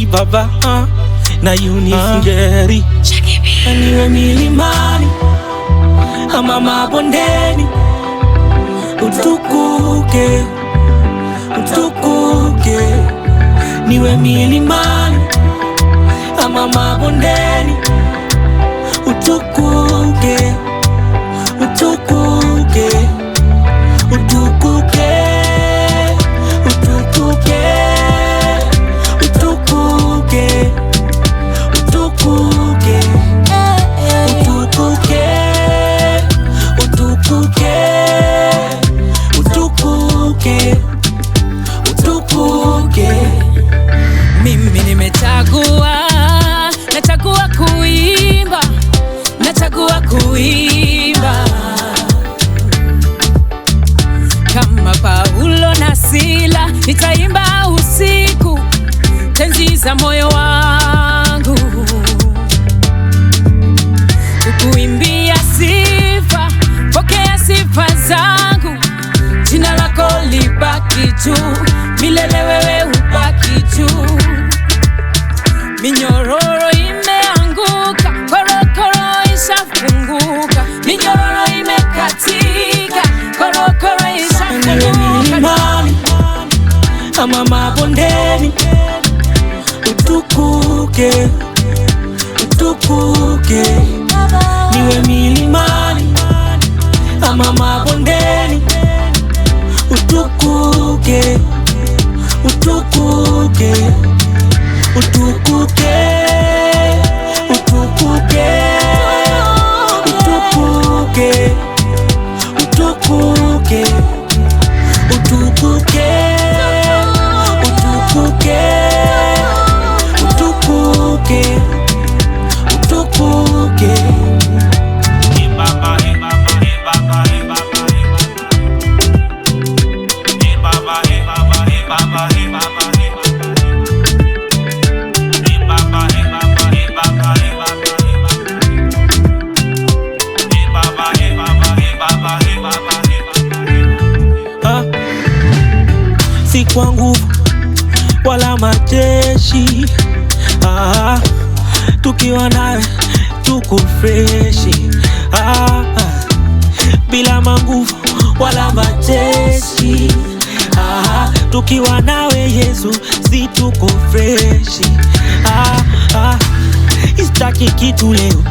Jacky baba na unifingeri niwe milimani ama mabondeni, utukuke, utukuke. Niwe milimani ama mabondeni, utukuke, utukuke, utukuke, utukuke, utukuke, utukuke, utukuke, utukuke, utukuke. Mimi nimechagua, nachagua kuimba, nachagua kuimba kama Paulo na Sila, nitaimba usiku tenzi za moyo wangu, kukuimbia sifa, pokea sifa zangu, jina lako libaki juu milele, wewe ubaki juu. Minyororo imeanguka, korokoro ishafunguka, minyororo imekatika, korokoro ishafunguka. Ama mabondeni, utukuke, utukuke. Niwe milimani ama mabondeni, utukuke, utukuke, utukuke, utukuke, utukuke, utukuke, utukuke, utukuke, utukuke, utukuke. Si kwa nguvu wala majeshi, tukiwa nawe tuko freshi, bila manguvu wala majeshi, tukiwa nawe Yesu si tuko freshi. Istaki kitu leo,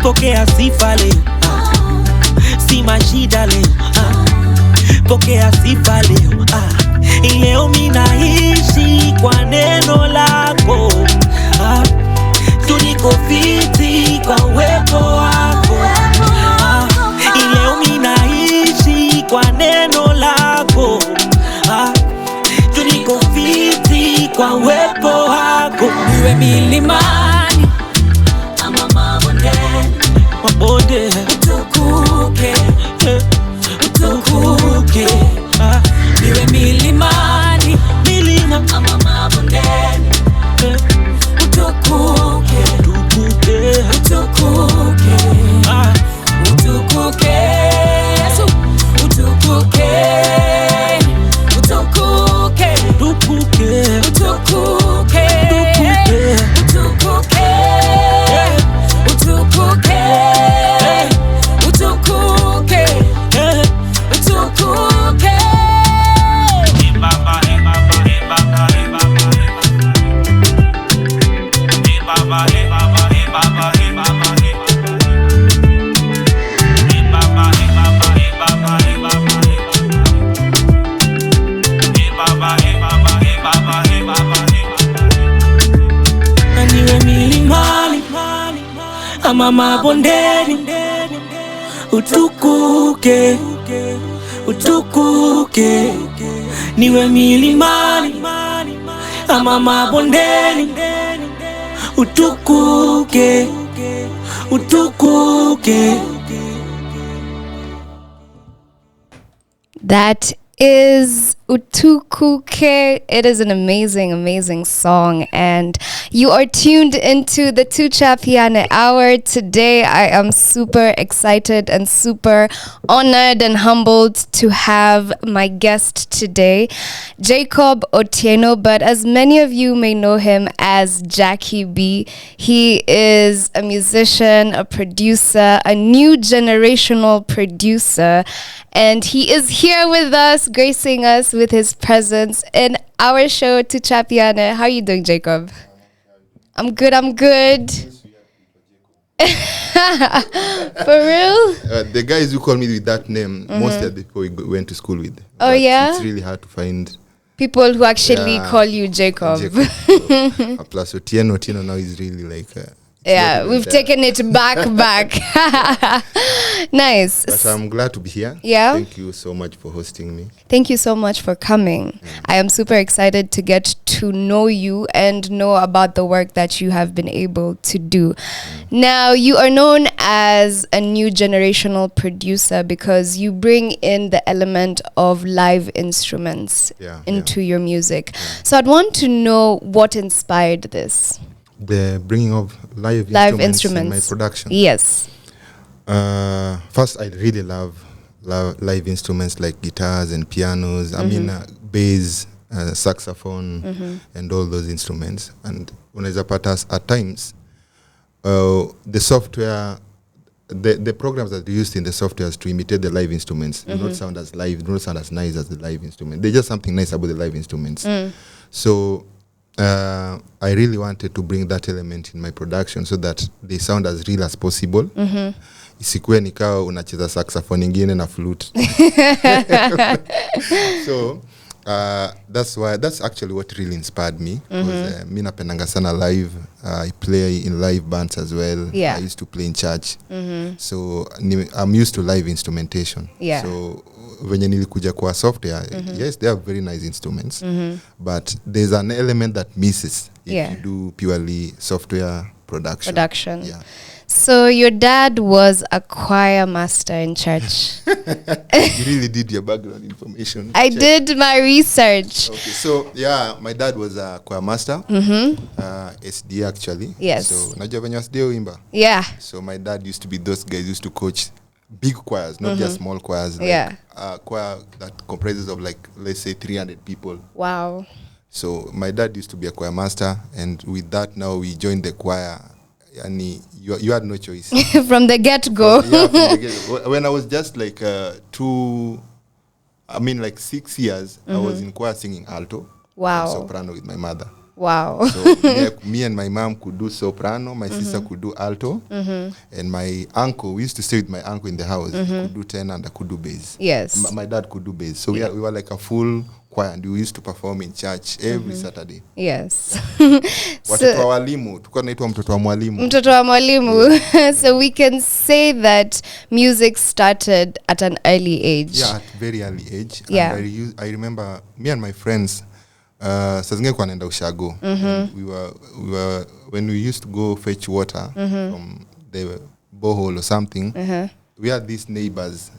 pokea sifa leo, si mashida leo, pokea sifa leo. Leo minaishi kwa neno lako, tuniko fiti kwa uwepo wako. Leo minaishi kwa neno lako, tuniko fiti kwa uwepo wako. Niwe milimani ama mabondeni, mabonde, utukuke, utukuke. Niwe milimani, milima ama mabondeni, utukuke, utukuke, utukuke, utukuke, Yesu, utukuke, utukuke, utukuke, utukuke, utukuke, utukuke, utukuke, utukuke. Niwe milimani ama mabondeni, utukuke, utukuke. Niwe milimani ama mabondeni, utukuke, utukuke. That is Utukuke. It is an amazing, amazing song. And you are tuned into the Tuchapiane hour. Today, I am super excited and super honored and humbled to have my guest today, Jacob Otieno. But as many of you may know him as Jacky B, he is a musician, a producer, a new generational producer. And he is here with us, gracing us with his presence in our show, Tuchapiane. How are you doing, Jacob? I'm good. For real? The guys who call me with that name, mostly the people we went to school with. Oh, yeah? It's really hard to find People who actually call you Jacob. So, plus Otieno now is really like... yeah, we've taken it back. Nice. But I'm glad to be here. Yeah. Thank you so much for hosting me. Thank you so much for coming. I am super excited to get to know you and know about the work that you have been able to do. Now, you are known as a new generational producer because you bring in the element of live instruments into your music. So I'd want to know what inspired this. The bringing of live instruments in my production. Yes. First, I really love live instruments like guitars and pianos. I mean, bass, saxophone, and all those instruments. And when I part at times, the software, the programs that are used in the software to imitate the live instruments do not sound as live, do not sound as nice as the live instrument. There's just something nice about the live instruments. So I really wanted to bring that element in my production so that they sound as real as possible. Isikuwe nikawa unacheza saxophone ingine na flute. So that's actually what really inspired me. Because mi napendanga sana live. I play in live bands as well. I used to play in church. So I'm used to live instrumentation. So when nilikuja kwa software, yes, they have very nice instruments, but there's an element that misses if you do purely software production. So your dad was a choir master in church. You really did your background information. I did my research. Okay, so my dad was a choir master, SD actually. Yes. So najua venye SD uimba. Yeah. So my dad used to be those guys used to coach big choirs, not just small choirs. Like a choir that comprises of like, let's say 300 people. Wow. So my dad used to be a choir master, and with that now we joined the choir. And you had no choice. From the get-go. When I was just like 6 years, I was in choir singing alto. Wow. And soprano with my mother. Wow. So me and my mom could do soprano, my sister could do alto, and my uncle, we used to stay with my uncle in the house, he could do tenor and I could do bass. Yes. My dad could do bass. So we were like a full choir, and we used to perform in church every Saturday. Yes. Watoto wa walimu, tulikuwa tunaitwa mtoto wa mwalimu. Mtoto wa mwalimu. So we can say that music started at an early age. Yeah, at very early age. Yeah. And I remember me and my friends, saa zingine kwa naenda ushago. We were when we used to go fetch water from the borehole or something. We had these neighbors,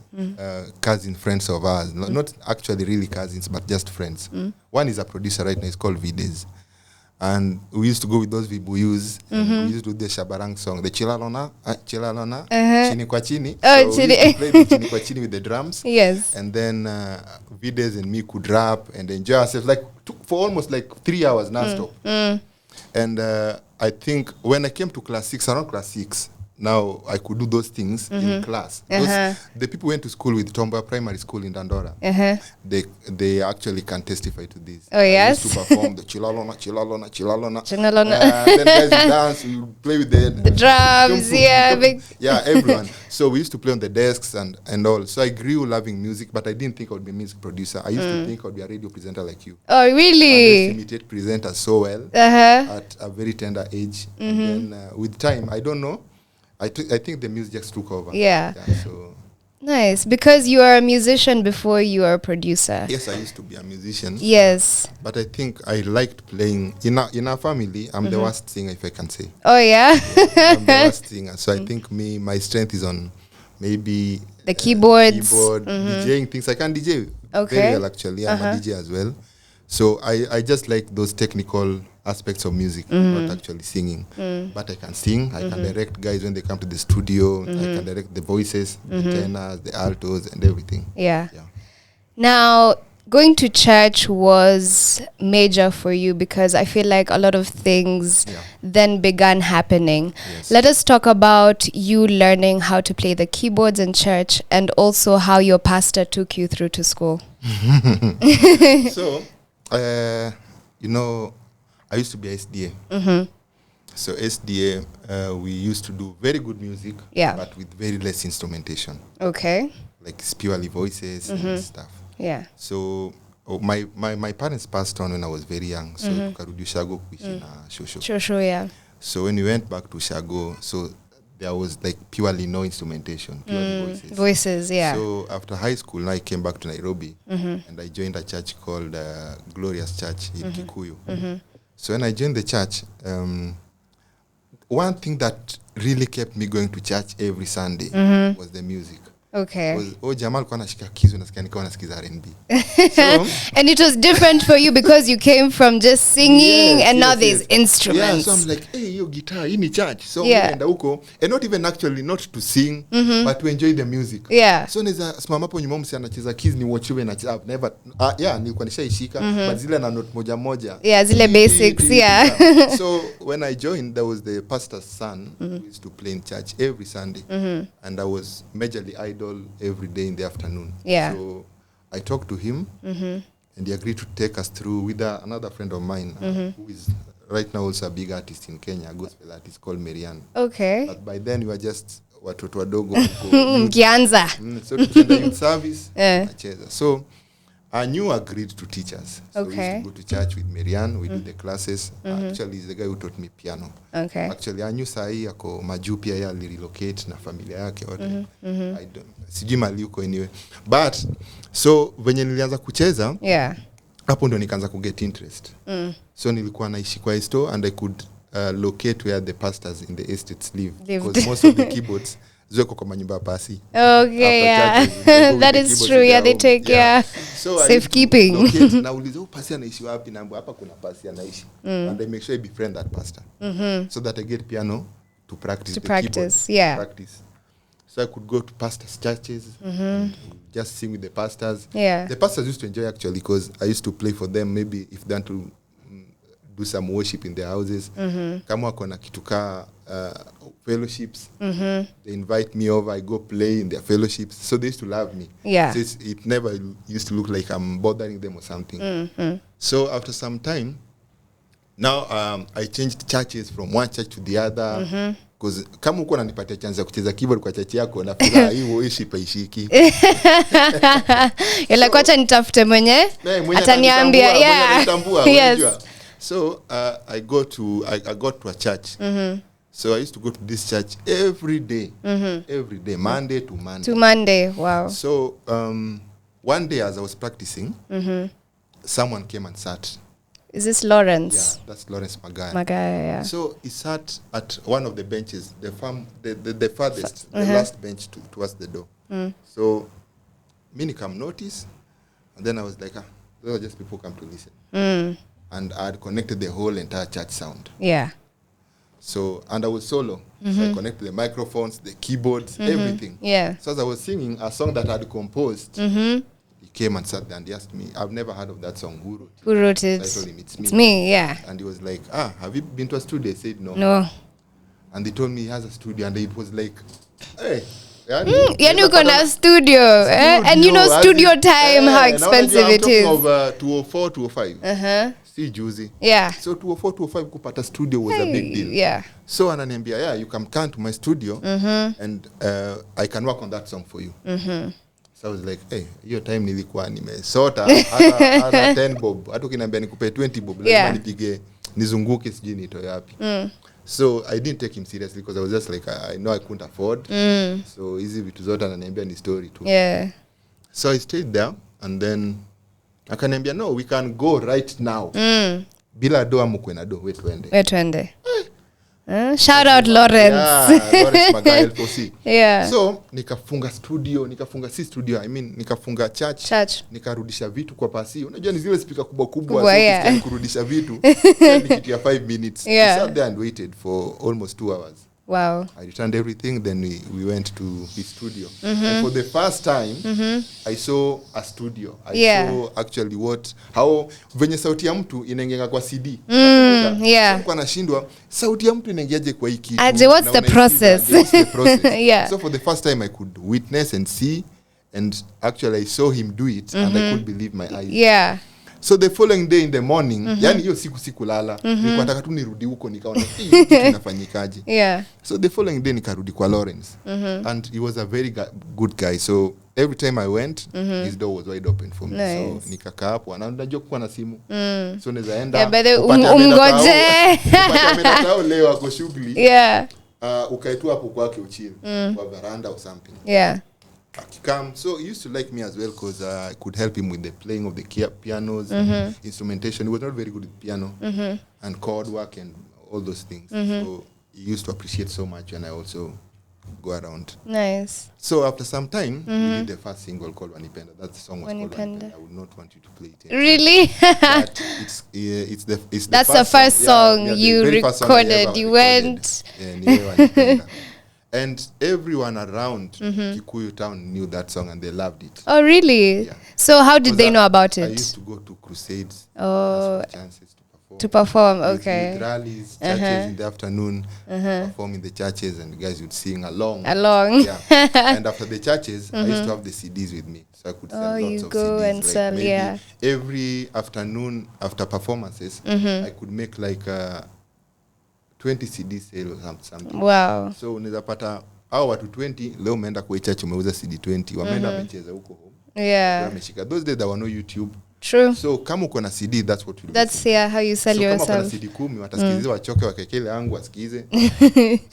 cousin friends of ours, not actually really cousins, but just friends. One is a producer right now, he's called Vides. And we used to go with those vibuyus, and we used to do the Shabarang song, the Chilalona, Chini kwa Chini. Oh, so we used to play the Chini kwa Chini with the drums. Yes. And then Vides and me could rap and enjoy ourselves for almost like 3 hours non-stop. And I think when I came to class 6, around class 6, now I could do those things in class. The people went to school with Tomba Primary School in Dandora. They actually can testify to this. Oh, yes? I used to perform the chilalona. Then guys would dance, we would play with the drums, everyone. So we used to play on the desks and all. So I grew loving music, but I didn't think I would be a music producer. I used to think I would be a radio presenter like you. Oh, really? I imitate presenters so well at a very tender age. And then with time, I don't know, I think the music just took over. So nice, because you are a musician before you are a producer. Yes, I used to be a musician. Yes. But I think I liked playing. In our family, I'm the worst singer, if I can say. Oh, yeah? I'm the worst singer. So I think my strength is on maybe The keyboards. Keyboard, DJing things. I can DJ Okay. very well, actually. I'm a DJ as well. So I just like those technical aspects of music, not actually singing. But I can sing. I can direct guys when they come to the studio. I can direct the voices, the tenors, the altos, and everything. Yeah. Now, going to church was major for you because I feel like a lot of things then began happening. Yes. Let us talk about you learning how to play the keyboards in church and also how your pastor took you through to school. So, you know, I used to be a SDA. So SDA, we used to do very good music, but with very less instrumentation. Okay. Like it's purely voices and stuff. Yeah. So my parents passed on when I was very young. So tukarudi Ushago kuishi na shosho. Sure, yeah. So when we went back to Ushago, so there was like purely no instrumentation, purely voices. Voices, yeah. So after high school, I came back to Nairobi and I joined a church called Glorious Church in Kikuyu. So when I joined the church, one thing that really kept me going to church every Sunday was the music. Okay. Jamal alikuwa anashika kizu nasikia nikawa nasikiza R&B. So, and it was different for you because you came from just singing and now there's instruments. Yeah, so I'm like, hey, yo guitar, in church. So nenda huko, and not even actually not to sing, but to enjoy the music. Yeah. So neza simama hapo nyuma msi anacheza keys ni watchiwe na chap. Never nilikuwa nishaishika, but zile na note moja. Yeah, zile basics, So when I joined, there was the pastor's son who used to play in church every Sunday. And I was majorly idol every day in the afternoon. Yeah. So I talked to him and he agreed to take us through with another friend of mine who is right now also a big artist in Kenya, a gospel artist called Marianne. Okay. But by then we were just watoto wadogo. Kianza. So tukienda youth service, nacheza. So I knew agreed to teach us. So we used to go to church with Marianne, we do the classes. Actually, he's the guy who taught me piano. Okay. Actually, I knew sahi ako majuu pia ya relocate na familia yake wote. I don't sijui mali uko anyway. But so venye nilianza kucheza, hapo ndo nikaanza ku get interest. So nilikuwa naishi kwa store and I could locate where the pastors in the estates live because most of the keyboards ziko kwa manyumba pasi. Okay, yeah. That is true. Yeah, they take so safekeeping. Nauliza pasi anaishi wapi na hapa kuna pasi anaishi. And I make sure I befriend that pastor. So that I get piano to practice practice, practice. So I could go to pastors' churches and just sing with the pastors. Yeah. The pastors used to enjoy actually because I used to play for them maybe if they want to do some worship in their houses. Kama wako na kituka fellowships. They invite me over, I go play in their fellowships. So they used to love me. Yeah. So it never used to look like I'm bothering them or something. So after some time, now I changed churches from one church to the other. Because kama uko unanipatia chance ya kucheza keyboard kwa church yako na furaha hiyo ishi paishiki. Ila kwacha nitafute mwenye ataniambia yes. So I got to a church. So I used to go to this church every day, Monday to Monday. To Monday, wow. So one day as I was practicing, someone came and sat. Is this Lawrence? Yeah, that's Lawrence Magaya. Yeah. So he sat at one of the benches, the farthest, the last bench towards the door. So me come notice, and then I was like, those are just people come to listen. And I had connected the whole entire church sound. Yeah. So, and I was solo. So I connected the microphones, the keyboards, everything. Yeah. So as I was singing a song that I had composed, he came and sat there and he asked me, I've never heard of that song. Who wrote it? So I told him, it's me, yeah. And he was like, have you been to a studio? I said, no. No. And they told me he has a studio and it was like, hey. You gonna studio. And you know studio time, how expensive it is. I'm talking of 204, 205. See juicy. Yeah. So 204, 205 kupata studio was a big deal. Yeah. So ananiambia, you can come to my studio and I can work on that song for you. So I was like, hey, hiyo time nilikuwa nimesota hata 10 bob. Hata ukiniambia nikupe 20 bob, lazima nipige nizunguke sijui nitoe wapi. So I didn't take him seriously because I was just like, I know I couldn't afford. So easy vitu zote ananiambia ni story too. Yeah. So I stayed there and then akaniambia, no, we can go right now. Bila doa mkwe na do, we twende. Shout out Lawrence. Yeah, Lawrence Magael LPC. Yeah. So nikafunga church. Nikarudisha vitu kwa pasi. Unajua ni zile speaker kubwa so kurudisha vitu. Nikitia 5 minutes. Yeah. I sat there and waited for almost 2 hours. Wow. I returned everything, then we went to his studio. And for the first time, I saw a studio. I saw actually how venye sauti ya mtu inaingia kwa CD. Yeah. Kwa nashindwa sauti ya mtu inaingiaje kwa hiki kitu. Aje, what's the process? Yeah. So for the first time I could witness and see, and actually I saw him do it, and I couldn't believe my eyes. Yeah. So the following day in the morning, yani hiyo siku lala, nilikuwa nataka tu nirudi huko nikaona hii kinafanyikaje. Yeah. So the following day nikarudi kwa Lawrence. And he was a very good guy. So every time I went, his door was wide open for me. Nice. So nikakaa hapo, na unajua kuwa na simu. So naweza enda. Yeah, but umgoje. Upata leo ako shughuli. Yeah. Ukae tu hapo kwake uchini kwa veranda or something. Yeah. Come. So he used to like me as well because I could help him with the playing of the pianos, instrumentation. He was not very good with piano and chord work and all those things. So he used to appreciate so much, and I also go around. Nice. So after some time, we did the first single called Wanipenda. That song was called Wanipenda. I would not want you to play it. Really? But it's that's the first song you recorded. You went. Yeah, and everyone around Kikuyu town knew that song and they loved it. Oh, really? Yeah. So how did they know about it? I used to go to crusades. Oh, Chances to to perform. Okay. With rallies, churches in the afternoon, perform in the churches, and the guys would sing along. Yeah. And after the churches, I used to have the CDs with me, so I could sell lots you of go CDs. and sell, maybe every afternoon after performances, I could make like 20 CD sale or something. Wow. So unaweza pata hao watu 20 leo umeenda kwa church umeuza CD 20, wameenda wamecheza huko home. Yeah. Wameshika. Those days there were no YouTube. True. So kama uko na CD, that's what you do. That's how you sell yourself. Kama uko na CD 10 watasikiliza wachoke wakekele yangu wasikize.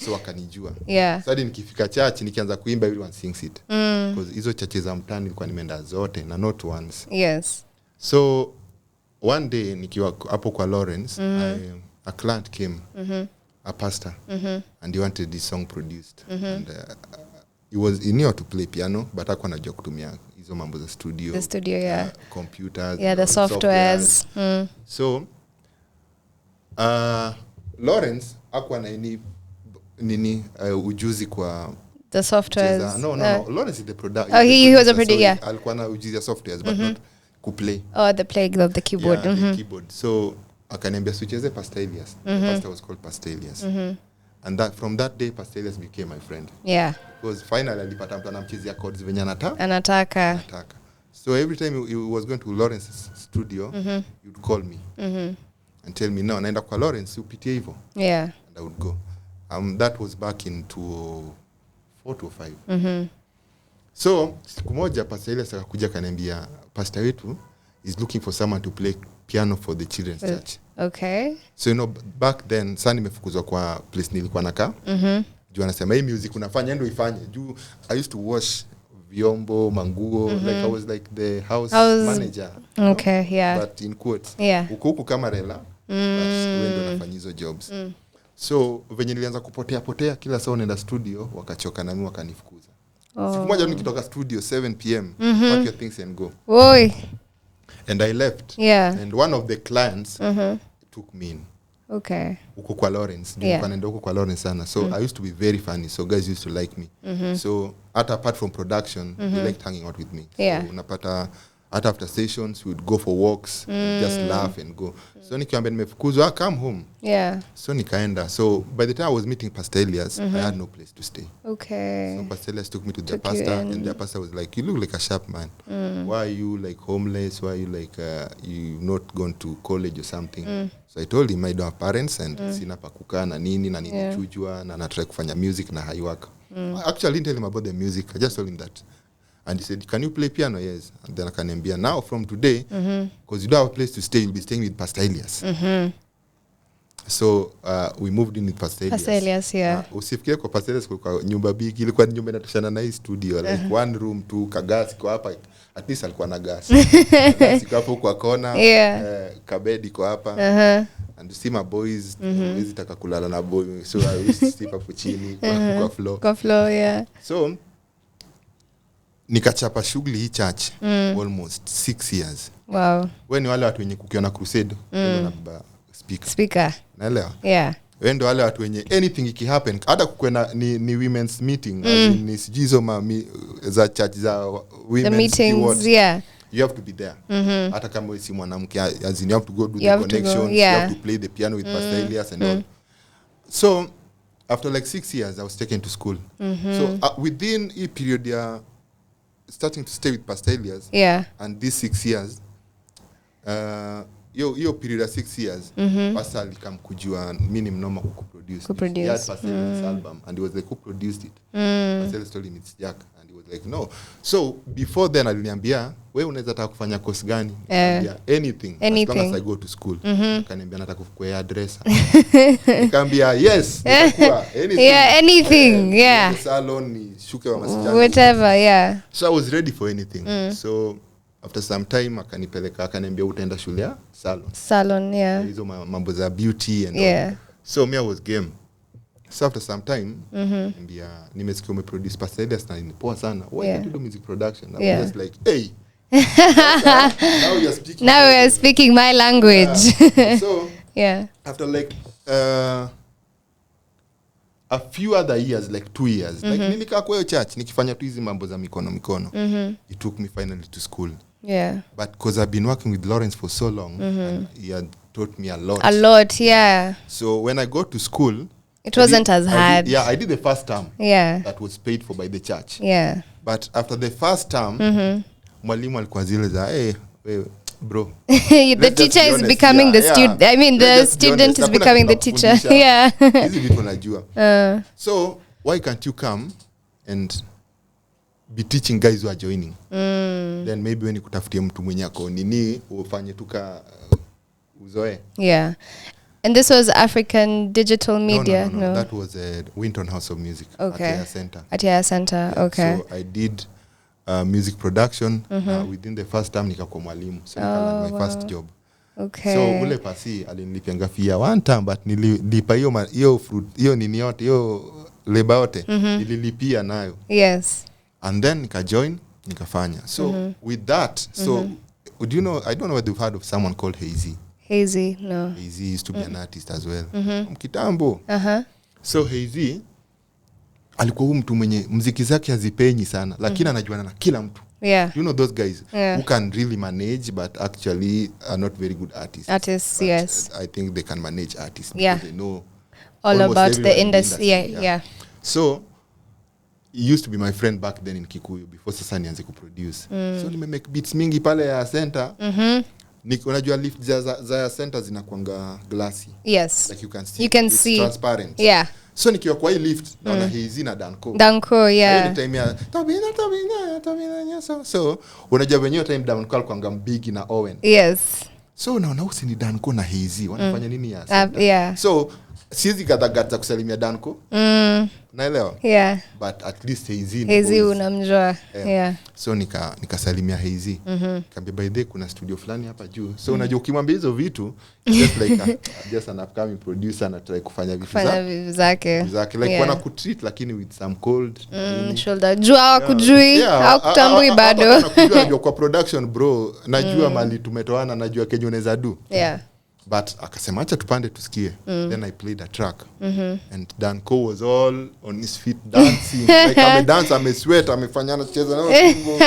So wakanijua. Yeah. So hadi nikifika church nikianza kuimba everyone sings it. Because hizo churches za mtani nilikuwa nimeenda zote na not once. Yes. So one day nikiwa hapo kwa Lawrence, a client came, a pastor, and he wanted this song produced. And he knew how to play piano, but hakuwa anajua kutumia hizo mambo za studio. The studio, yeah. Computers. Yeah, the softwares. So, Lawrence hakuwa na nini ujuzi kwa the softwares. No. Lawrence is the producer. Oh, he was a producer, yeah. Alikuwa na ujuzi ya softwares, but not kuplay. Oh, the playing of the keyboard. Yeah, the keyboard. So, akaniambia sucheze Pastor Elias. The pastor was called Pastor Elias. And from that day, Pastor Elias became my friend. Yeah. Because finally, alipata mtu anamchezea chords venye anataka. So every time he was going to Lawrence's studio, he would call me and tell me, no, naenda kwa Lawrence, upitie hivyo. Yeah. And I would go. That was back in 2004 to 2005. So, siku moja, Pastor Elias akakuja akaniambia, pastor wetu is looking for someone to play piano for the children's church. Okay. So, back then, sana nimefukuzwa kwa place nilikuwa nakaa. Juu anasema, hii music unafanya, endo ifanye. Juu, I used to wash vyombo, manguo, like I was like the house manager. Okay, yeah. But in quotes. Yeah. Huku kama rela, but wendo nafanya hizo jobs. So, venye nilianza kupotea, kila saa unaenda studio, wakachoka na mimi wakanifukuza. Siku moja nikitoka studio 7 p.m. Pack your things and go. Oi. And I left. Yeah. And one of the clients took me in. Okay. Uko kwa Lawrence. Yeah. Ndio uko kwa Lawrence sana. So I used to be very funny. So guys used to like me. So apart from production, they liked hanging out with me. Yeah. So unapata after stations, we would go for walks, just laugh and go. So nikiambia nimefukuzwa, come home. Yeah. So nikaenda. So by the time I was meeting Pastor Elias, I had no place to stay. Okay. So Pastor Elias took me to the pastor, and the pastor was like, you look like a sharp man. Why are you like homeless? Why are you like you not gone to college or something? So I told him I don't have parents and sina pa kukaa na nini na ninichujwa na natry kufanya music na haiwaka. Actually, I didn't tell him about the music. I just told him that. And he said, can you play piano? Yes. And then akaniambia, now from today, because you don't have a place to stay, you'll be staying with Pastor Elias. So we moved in with Pastor Elias. Pastor Elias, yeah. Usifikirie kwa Pastor Elias kwa nyumba big, ilikuwa nyumba inatoshana na hii studio, like one room, two kagasi kwa hapa, at least alikuwa na gas. Gas iko hapo kwa kona, kabedi kwa hapa. and you see my boys hizi taka kulala na boy, so I used to sleep hapo chini kwa floor. Kwa floor, yeah. So nikachapa shughuli hii church almost 6 years. Wow. Wewe ni wale watu wenye kukiona crusade na speaker. Naelewa? Yeah. Wewe ndio wale watu wenye anything ikihappen, hata kukwenda ni women's meeting, ni sijizo za church za women's the meetings, yeah. You have to be there. Hata kama wewe si mwanamke, as in you have to go do you the connections, yeah. you have to play the piano with Pastor Elias and all. So after like 6 years I was taken to school. So within a period starting to stay with Pastor Elias, yeah. and these 6 years yo period of 6 years Pastor alikam kujua mimi mnoma kuproduce. He had Pastor Elias' album and he was like, who produced it? Pastor Elias told him it's Jack, and he was like, no. So before then aliniambia, wewe unaweza taka kufanya course gani? Anything as long as I go to school. Akaniambia nataka kuwa address. Nikamwambia yes, nitakuwa anything. Yeah, anything, yeah. Salon ni shuke wa masijani. Whatever, yeah. So I was ready for anything. So after some time akanipeleka, akaniambia utaenda shule ya salon, yeah. Hizo mambo za beauty and all. So me I was game. So after some time nimesikia umeproduce Pastor Elias na ni poa sana. Why don't you do music production? I was just like, hey. Now you're speaking. Now we are speaking my language. So yeah. After like a few other years, like 2 years, like nilikaa kwa hiyo church nikifanya tu hizi mambo za mikono. It took me finally to school. Yeah. But because I've been working with Lawrence for so long, and he had taught me a lot. A lot, yeah. So when I got to school, it wasn't as hard. I did the first term. Yeah. That was paid for by the church. Yeah. But after the first term, mwalimu alikuwa zile za, hey, bro. The teacher is becoming the student. I mean, the student is becoming the teacher. Yeah. Hizi vitu najua. So why can't you come and be teaching guys who are joining? Then maybe when you kutafutia mtu mwenye ako nini ufanye tuka uzoe. Yeah. And this was African Digital Media? No. That was Winton House of Music. Okay. At Yaya Center. At Yaya Center, okay. So I did music production. Within the first term nikakuwa mwalimu. So my first job. Okay. So ule pasi alinilipia fee one time, but nilipa hiyo fruit, hiyo nini yote, hiyo labor yote, nililipia nayo. Yes. And then nika join, nikafanya. So with that, so do you know, I don't know whether you've heard of someone called Hazy, no. Hazy used to be an artist as well. Mkitambo. So Hazy alikuwa huyu mtu mwenye muziki zake hazipenyi sana, lakini anajuana na kila mtu. Yeah. You know those guys who can really manage but actually are not very good artists. Artists, but yes. I think they can manage artists because they know all about the industry. Yeah. So he used to be my friend back then in Kikuyu before sasa nianze kuproduce. So nimemake beats mingi pale ya center. Unajua lift za center zinakuanga glassy. Yes. Like you can see. It's transparent. Yeah. So nikiwa kwa hii lift naona Hazy na Danko, yeah. Any time ya tabina. So unajua wenyewe time Danko alikuwa big na Owen. Yes. So naona usi ni Danko na Hazy wanafanya nini ya yeah. So siwezi gata kusalimia Danko. Naelewa? Yeah. But at least Hazy unamjua. Yeah. So nikasalimia Hazy. Kaambia by the kuna studio fulani hapa juu. So unajua ukimwambia hizo vitu just like just an upcoming producer na try kufanya vitu zake. Like wana kutreat lakini with some cold shoulder. Jua kujui au kutambui bado. Nakujua kwa production bro. Najua mali tumetoana, najua Kenya unaweza do. Yeah. But akasema acha tupande tusikie. Then I played a track. And Danko was all on his feet dancing. Like I'm sweat, amefanyana cheza na wimbo.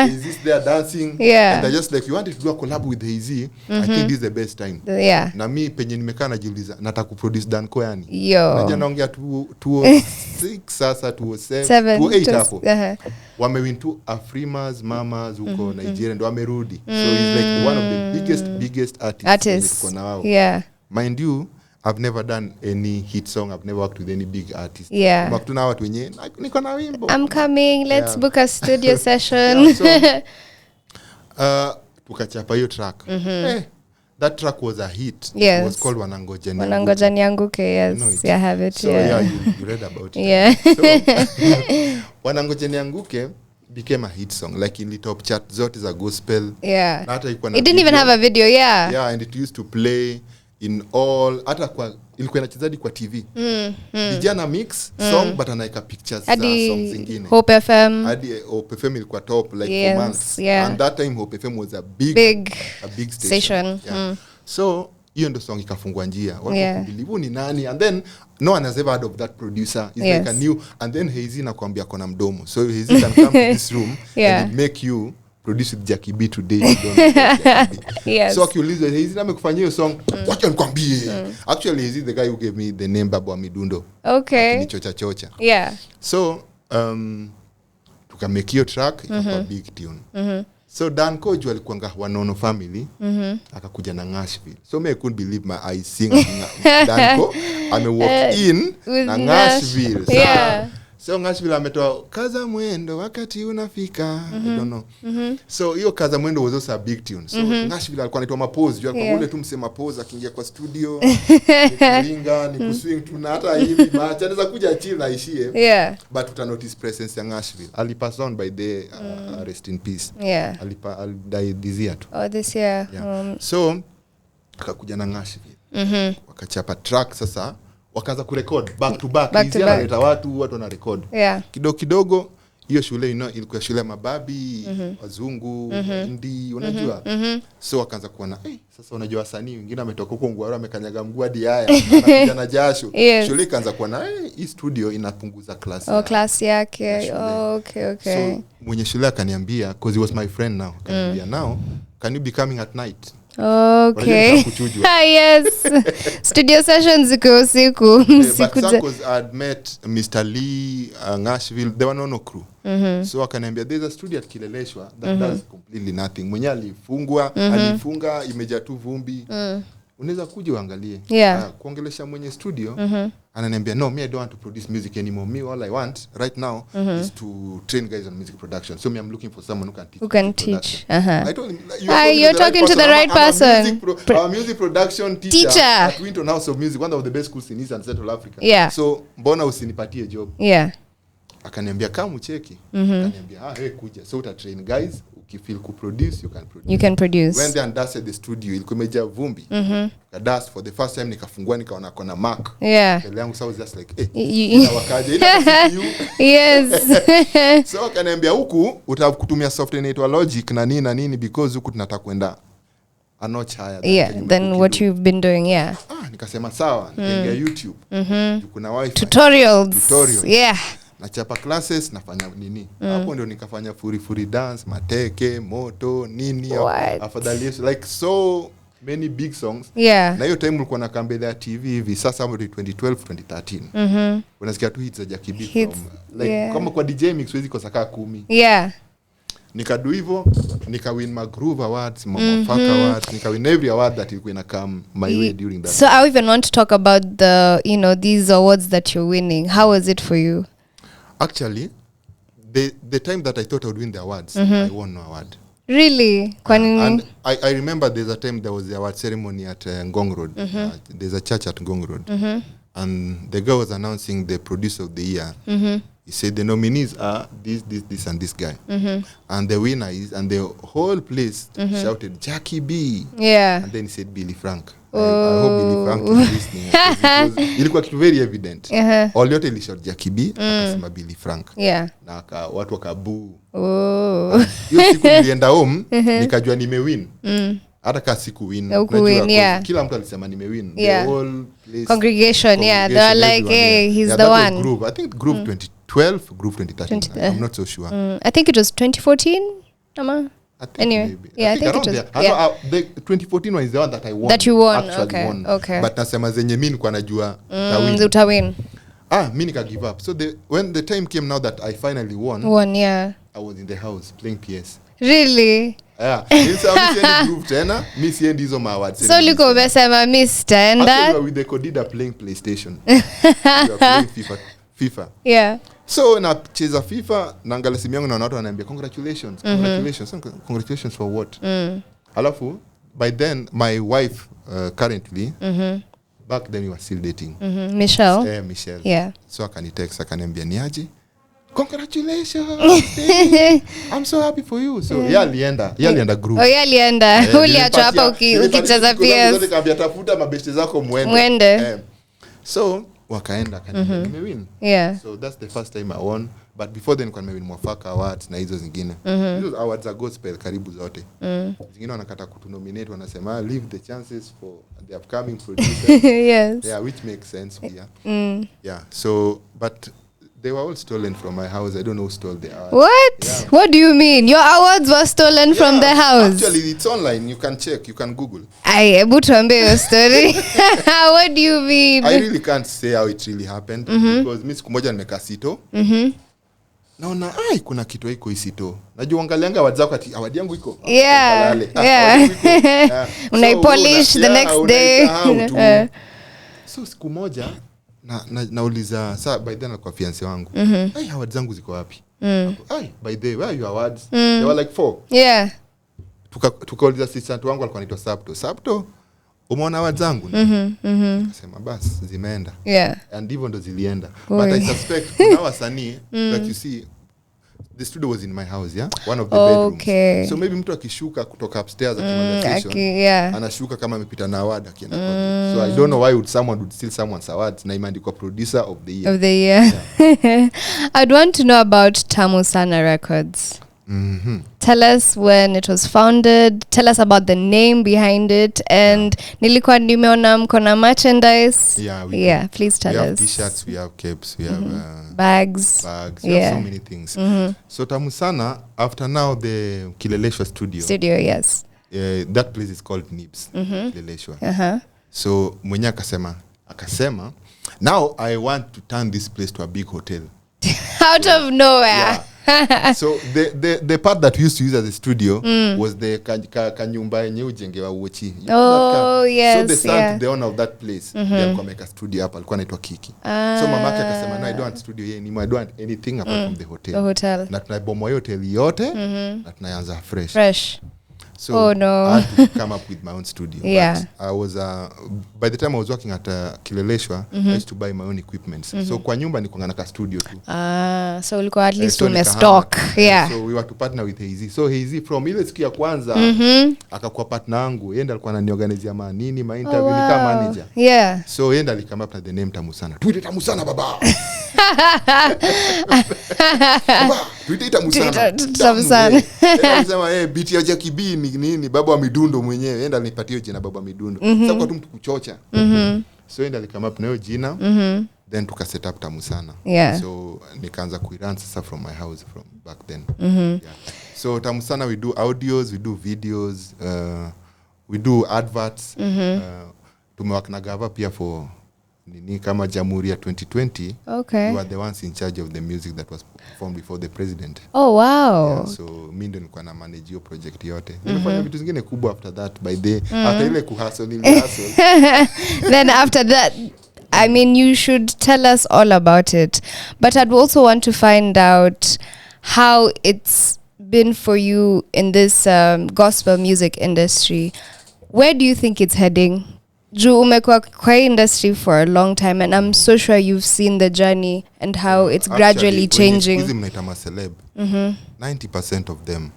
Is this there dancing? Yeah. And I just like, you wanted to do a collab with Hazy. I think this is the best time. Yeah. Na mi penye nimekaa najiuliza nataka kuproduce Danko yani. Yo. Naongea 206 sasa 207 208 hapo. Wamewin tu Afrimas Mamas huko Nigeria ndo wamerudi. So he's like one of the biggest artists. Yeah. Mind you, I've never done any hit song. I've never worked with any big artist. Yeah. But tuna watu wenye niko na wimbo. I'm coming. Let's book a studio session. Yeah, so, tukachapa hiyo track. That track was a hit. Yes. It was called Wanangoja Nianguke. Yes. You know it. Yeah, I have it. So yeah, you read about it. Yeah. So Wanangoja Nianguke became a hit song, like in the top chart zote za gospel. Yeah. It didn't even have a video. Yeah. Yeah, and it used to play in all hata kwa ilikuwa inachezadi kwa TV. Vijana mix song but anaika pictures za songs zingine. Hope FM. Hadi Hope FM ilikuwa top like for months. And that time Hope FM was a big station. Yeah. So hiyo ndo song ikafungua njia. Watu kubelieve ni nani, and then no one has ever heard of that producer. He's like a new, and then Hazy nakwambia kona mdomo. So Hazy can come to this room and make you produce with Jacky B today. You don't know Jacky B. Yes. So akiulizwa Hazy amekufanyia hiyo song, wacha nikwambie. Actually Hazy the guy who gave me the name Babu wa Midundo. Okay. Ni chocha. Yeah. So tukamake hiyo track ikakuwa big tune. So Dan Coach walikuanga Wanono family, akakuja na Nashville. So me I couldn't believe my eyes seeing Dan Co ame walk in na Nashville. So Nashville ametoa kaza mwendo wakati unafika. I don't know. So hiyo kaza mwendo was also a big tune. So Nashville alikuwa anaitwa mapose. Jua kwa ule tu msema pose akiingia kwa studio. Nikilinga, nikuswing tu na hata hivi match anaweza kuja chill na ishie. But uta notice presence ya Nashville. Ali pass on by the rest in peace. Ali die this year tu. Oh, this year. So akakuja na Nashville. Wakachapa track sasa. Wakaanza kurecord back to back. Hizi analeta watu wana record. Kidogo hiyo shule ilikuwa shule ya mababi, wazungu, Hindi, unajua. So wakaanza kuona sasa unajua wasanii wengine ametoka huko Ngwaro amekanyaga mguu hadi haya anakuja na jasho. Shule ikaanza kuona hii studio inapunguza class. Class yake. Okay. So mwenye shule akaniambia, because he was my friend now, akaniambia now can you be coming at night? Okay. Yes. Studio sessions ziko usiku. But because I had met Mr. Lee, Nashville, they were no crew. So akaniambia there's a studio at Kileleshwa that does completely nothing. Mwenye alifunga imejaa tu vumbi. Unaweza kuja uangalie. Kuongelesha mwenye studio, ananiambia no, me I don't want to produce music anymore. Me all I want right now is to train guys on music production. So me I'm looking for someone who can teach. I told him you're talking to the right person. I'm a music production teacher at Pinto House of Music, one of the best schools in East and Central Africa. So mbona usinipatie job? Akaniambia kama ucheki. Akaniambia kuja. So uta train guys, ukifeel ku produce you can produce. When they undusted the studio ilikuwa imejaa vumbi. Dust for the first time nikafungua nikaona kona mark. Ile yangu was just like wakaje ile. Yes. So akaniambia huku utakutumia software inaitwa Logic na nini because huku tunataka kwenda a notch higher than what you've been doing. Nikasema sawa, nikaingia YouTube. Kuna wifi tutorials. Nachapa classes nafanya nini. Hapo ndio nikafanya furi dance, mateke, moto, nini. Afadhali Yesu, like so many big songs. Na hiyo time ulikuwa na Kambele ya TV hivi sasa hapo 2012 2013. Unasikia tu hits za Jacky B like kama kwa DJ mix wezi kosa 10. Nikadu hivyo, nikawin my Groove Awards, Mafaka Awards, nikawin every award that ilikuwa ina come my way during that. So I even want to talk about the these awards that you're winning. How was it for you? Actually, the time that I thought I would win the awards, I won no award. Really? And I remember there's a time there was the award ceremony at Ngong Road. There's a church at Ngong Road. And the guy was announcing the producer of the year. He said the nominees are this and this guy. And the winner is, and the whole place shouted, Jacky B. And then he said Billy Frank. I hope Billy Frank is listening. Ilikuwa kitu very evident. All yote ili shout Jacky B, akasema Billy Frank. Na watu wakaboo. Hiyo siku nilienda home, nikajua nimewin. Hata kasi siku-win. Kila mtu alisema nimewin. The whole place. Congregation, they're like, hey, he's the one. Group. I think group 2012, group 2013. I'm not so sure. I think it was 2014, Ama? Anyway, I think it was. The 2014 one is the one that I won. That you won, okay. But nasema zenye mimi nilikuwa najua utawin. Mimi nika give up. So when the time came now that I finally won, I was in the house playing PS. Really? It's group tena, mi siendi hizo awards. So liko umesema mi stand up with the Kodida playing PlayStation. We were playing FIFA. So nacheza FIFA, naangalia simu yangu na watu wananiambia congratulations. Congratulations for what? Alafu by then my wife currently back then we were still dating. Michelle. Michelle. So akanitext akaniambia niaje? congratulations. I'm so happy for you. So alienda group. Alienda. Uliacha hapa ukicheza PS. Nikamwambia tafuta mabeshte zako mwende. So wakaenda nimewin. So that's the first time I won. But before then kwa nimewin Mwafaka Awards na hizo zingine. Hizo awards za gospel karibu zote. Zingine wanakata kutunominate, wanasema leave the chances for the upcoming producers. Yes. Yeah, which makes sense. Yeah. So but they were all stolen from my house. I don't know who stole the awards. What? Yeah. What do you mean? Your awards were stolen from the house? Actually, it's online. You can check. You can Google. Hebu tuambie your story. What do you mean? I really can't say how it really happened because mimi siku moja nimekaa sito. Naona kuna kitu iko isito. Najua angalianga awards zako ati award yangu iko. Yeah. Unaipolish the next day. So siku moja nauliza saa by then kwa fiancé wangu. Awards zangu ziko wapi? By the way, where are your awards? They were like 4. Yeah. Tukauliza assistant wangu alikuwa anaitwa Sabto. Umeona awards zangu? Akasema basi zimeenda. Yeah. And even ndo zilienda. But I suspect kuna wasanii like you see the studio was in my house, one of the bedrooms. So maybe mtu akishuka kutoka upstairs anashuka kama amepita na award akienda kwa. So I don't know why someone would steal someone's awards na imeandikwa producer of the year. Yeah. I'd want to know about Tamu Sana Records. Tell us when it was founded. Tell us about the name behind it. And nilikuwa nimeona mkona merchandise. Yeah, please tell us. We have t-shirts, we have capes, we have bags. We have so many things. So Tamu Sana, after now the Kileleshwa studio, yes. That place is called Nibs, Kileleshwa. So mwenye akasema, now I want to turn this place to a big hotel. Out of nowhere. So the part that we used to use as a studio was the kanyumba yenye ujengewa uochi. Yes. So the son to the owner of that place, alikuwa make a studio hapa, alikuwa anaitwa Kiki. So mamake akasema, no, I don't want studio here anymore. I don't want anything apart from the hotel. The hotel. Na tunaibomoa hotel yote, na tunaanza fresh. So I had to come up with my own studio. Yeah. But I was by the time I was working at Kileleshwa, I used to buy my own equipment. So kwa nyumba nilikuwa na studio tu. So ulikuwa at least umestock. Yeah. So we were to partner with Hazy. So Hazy from ile siku ya kwanza akakuwa partner wangu. Yeye alikuwa ananiorganize ma interview ni kama manager. Yeah. So yeye alikama up na the name Tamu Sana. Tuite Tamu Sana baba. Baba, tuite Tamu Sana. Anasema beat ya Jacky B ni baba wa midundo mwenyewe. Enda nipatie jina baba wa midundo. Sasa kwa tu mtu kuchocha. So enda alikama up na hiyo jina. Then tuka set up Tamu Sana. Yeah. So nikaanza kuiran sasa from my house from back then. So Tamu Sana, we do audios, we do videos, we do adverts. Tumewaka na gava pia for nini kama Jamhuri ya 2020. Okay. We were the ones in charge of the music that was performed before the president. Oh wow. Yeah, so mimi ndo nilikuwa na manage hiyo project yote. Nilifanya vitu zingine kubwa after that by the after ile kuhustle. Then after that, I mean, you should tell us all about it. But I'd also want to find out how it's been for you in this gospel music industry. Where do you think it's heading? Juu umekuwa kwa industry for a long time, and I'm so sure you've seen the journey and how it's gradually changing. Actually, mnaita ma celeb, 90% of them,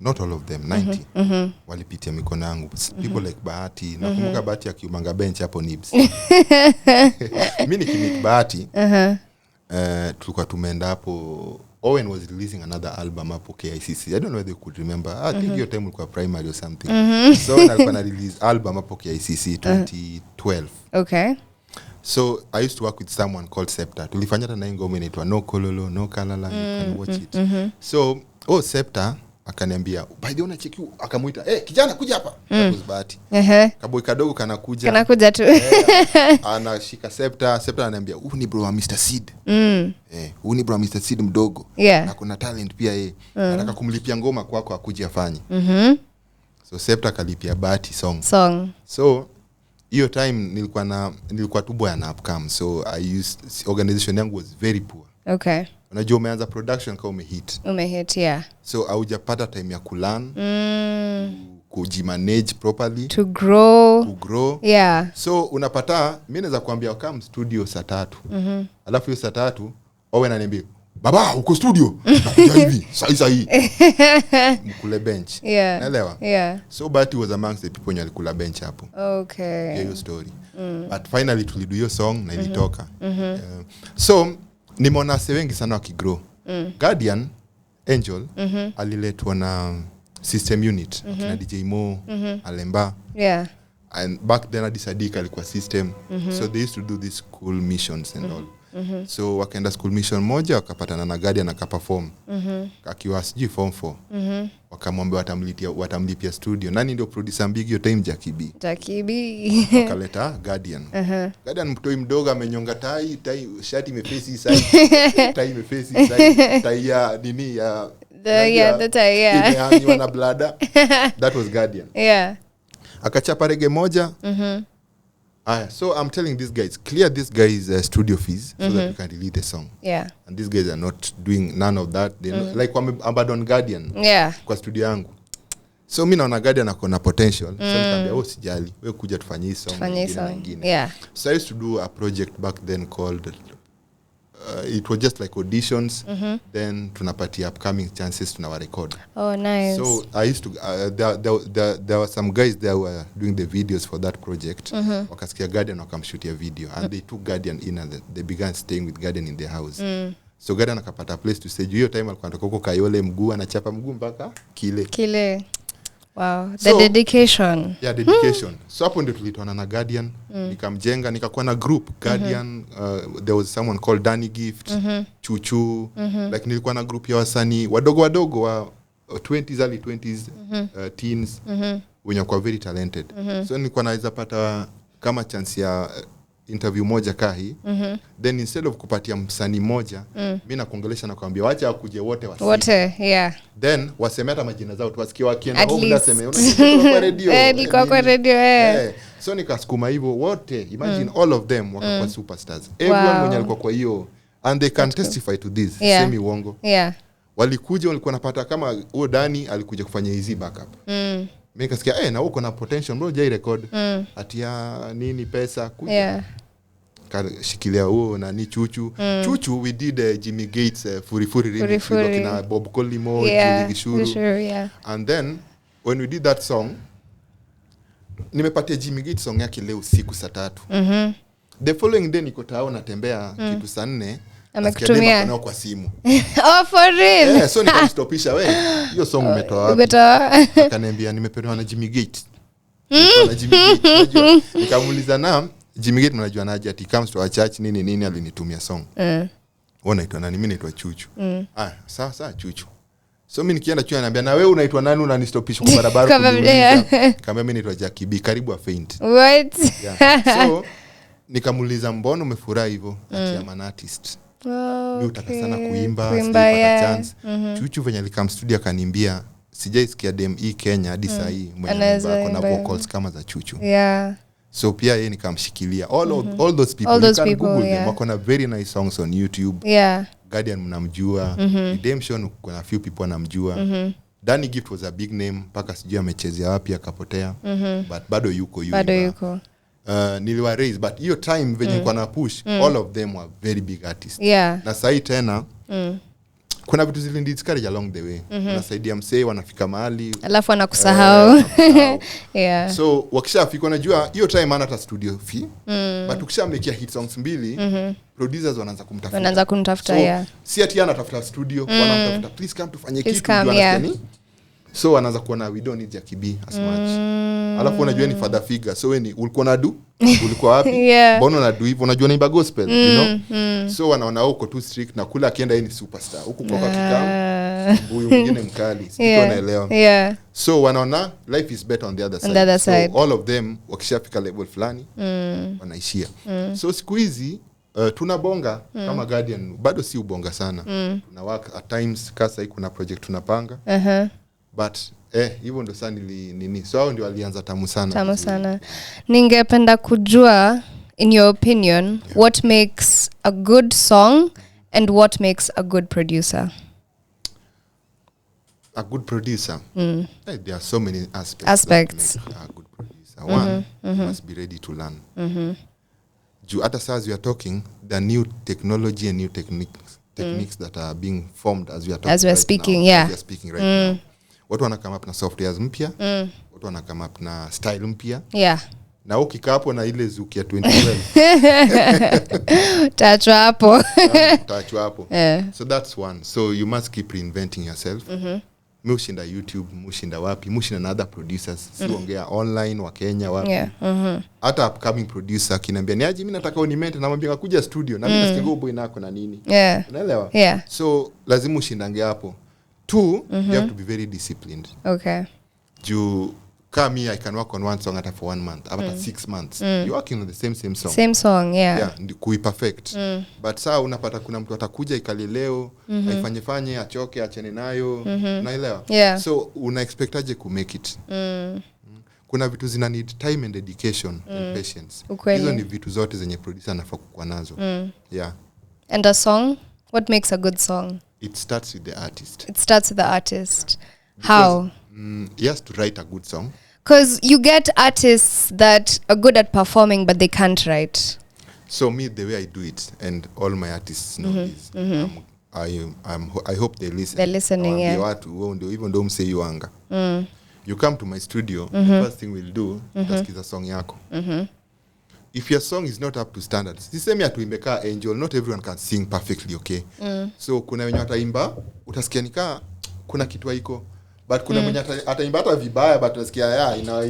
not all of them, 90 walipitia mikono yangu. People like Bahati, nakumbuka Bahati akiumanga bench hapo Nibs. Mimi nikimit Bahati, tulikuwa tumeenda hapo. Owen was releasing another album hapo KICC. I don't know whether you could remember. I think your time ulikuwa primary or something. So alikuwa na release album hapo KICC 2012. Okay. So I used to work with someone called Septa. Tulifanya hata na ngoma inaitwa No Kololo, No Kalala, you can watch it. So Septa akaniambia, by the way unacheki, akamuita, kijana kuja hapa. That was Bahati. Kaboy kadogo kanakuja tu. Anashika Septa ananiambia, ni bro wa Mr. Seed. Ni bro wa Mr. Seed mdogo. Na kuna talent pia yeye. Nataka kumlipia ngoma kwako akuje afanye. So Septa kalipia Bahati song. So hiyo time nilikuwa tu boy na upcome. So organization yangu was very poor. Okay. Unajua umeanza production kama umehit. Yeah. So haujapata time ya kulearn, kujimanage properly, to grow. Yeah. So unapata mimi naweza kuambia kama studio saa 3. Alafu hiyo saa 3 Owen ananiambia baba uko studio nakuja hivi sahi mkule bench naelewa so but he was amongst the people walikula bench hapo hiyo story but finally tulidu hiyo song na ilitoka so nimeona se wengi sana wakigrow Guardian Angel aliletwa na System Unit na DJ Mo Alemba and back then Adisadika alikuwa System so they used to do these school missions and all so wakaenda school mission moja wakapatana na Guardian akaperform akiwa sijui form 4 wakamwambia watamlipia studio nani ndio producer mbigi hiyo time Jacky B wakaleta Guardian Guardian mtoi mdogo amenyonga tai shati imefesi side tai imefesi side tai ya nini ya the tie imehangiwa na blada that was Guardian akachapa rege moja so I'm telling these guys, clear this guy's studio fees so that we can release the song. And these guys are not doing none of that. They like abandon Guardian. Kwa studio yangu. So mimi naona Guardian akona potential. So nikamwambia sijali, wewe kuja tufanye hii song nyingine. So I used to do a project back then called it was just like auditions then tunapatia upcoming chances tunawa record. Nice. So I used to there were some guys there were doing the videos for that project wakasikia Guardian wakamshutia video and they took Guardian in and they began staying with Guardian in their house so Guardian akapata place to stay hiyo time alikuwa anatoka huko Kayole mguu anachapa mguu mpaka kile wow the dedication dedication so hapo ndio tulitoana na Guardian nikamjenga nikakuwa na group Guardian there was someone called Danny Gift Chuchu like nilikuwa na group ya wasanii wadogo wa 20s early 20s teens wenye kwa very talented so nilikuwa naweza pata kama chance ya interview moja kahi then instead of kupatia msanii moja mimi nakuongelesha na kuambia wacha wakuje wote then wasemeta majina zao tuwasikie wakienda huko naseme kwa radio kwa radio so nikasukuma hivyo wote imagine all of them wakakuwa superstars everyone mwenye alikuwa kwa hiyo and they can testify to this semi uongo walikuwa napata kama huo Dani alikuja kufanya hizi backup mimi nikasikia na uko na potential bro jai record atia nini pesa kuja shikilia huo na ni Chuchu we did Jimmy Gates Furifuri remix na Bob Colimo Gishuru and then when we did that song nimepatia Jimmy Gates song yake leo usiku saa 3 the following day niko tao natembea kitu saa 4 amekutumia kwa simu for real so nikamstopisha wewe hiyo song umetoa wapi akaniambia nimepewa na Jimmy Gates nikamuuliza na Jimmy Gates mnajua naje ati comes to a church nini alinitumia song unaitwa nani mimi naitwa Chuchu sawa Chuchu so mimi nikienda chuo ananiambia na wewe unaitwa nani unanistopisha kwa barabara kama mimi naitwa Jacky B karibu a faint what so nikamuuliza mbona umefurahi hivyo ati am an artist mimi utaka sana kuimba sipata chance Chuchu venye alikam studio akaniambia sijaisikia dem Kenya hadi saa hii mwenye kuna vocals kama za Chuchu so pia yeye nikamshikilia all those people you can Google them wako na very nice songs on YouTube Guardian mnamjua Redemption kuna few people wanamjua Danny Gift was a big name mpaka sijui amechezea wapi akapotea but bado yuko niliwa raise but hiyo time venye nilikuwa na push all of them were very big artists na sai tena kuna vitu zilindiscourage along the way nasaidia msee wanafika mahali alafu anakusahau so wakishafika unajua hiyo time ana hata studio fee but ukishamekea hit songs mbili producers wanaanza kumtafuta si ati anatafuta studio wanamtafuta please come tufanye kitu so wanaanza kuona we don't need Jacky B as much alafu unajua ni father figure so wewe ulikuwa na ulikuwa wapi mbona unadu hivyo unajua ni gospel you know so wanaona uko too strict na kula akienda ni superstar huko kwa kikao huyu mwingine mkali sio naelewa so wanaona life is better on the other side so all of them wakishafika level fulani wanaishia so siku hizi tunabonga kama Guardian bado si ubonga sana tuna work at times kasa hii kuna project tunapanga but hivyo ndo sana nini so hao ndio walianza tamu sana ningependa kujua in your opinion what makes a good song and what makes a good producer a good producer there are so many aspects that make a good producer one you must be ready to learn hata as we are talking the new technology and new techniques techniques that are being formed as we are talking As we're right speaking, now, yeah. as we are speaking right now. Watu wana come up na softwares mpya, watu wana come up na style mpya. Yeah. Na ukikaa hapo na ile zuki ya 2012 Tachwa hapo. Tachwa hapo. So that's one. So you must keep reinventing yourself. Mushinda YouTube, mushinda wapi, mushinda na other producers. Siongea online wa Kenya wapi. Yeah. Hata upcoming producer kiniambia ni aje mimi nataka unimente na mwambia kuja studio na mimi nasikia boy nako na nini. Yeah. Unaelewa? Yeah. So lazima ushindange hapo. Two, you have to be very disciplined. Okay. Come here, I can work on one song for 1 month, after 6 months. You're working on the same song. Same song, yeah. Yeah, kui perfect. But saa unapata kuna mtu atakuja ikalileo, aifanye achoke, achane nayo, unaelewa? Yeah. So una expect aje ku make it. Kuna vitu zina need time and dedication and patience. Hizo ni vitu zote zenye producer anafaa kuwa nazo. Yeah. And a song? What makes a good song? It starts with the artist. It starts with the artist. How? He has to write a good song. Because you get artists that are good at performing, but they can't write. So me, the way I do it, and all my artists know this, I hope they listen. They're listening, yeah. Even though say you anga. You come to my studio, the first thing we'll do, utasikiza song yako. If your song is not up to standards, sisemi atuimbeka Angel, not everyone can sing perfectly, okay? So kuna wenye ataimba, utasikia nika kuna kitu haiko. But kuna mwenye ataimba hata vibaya, but utasikia ina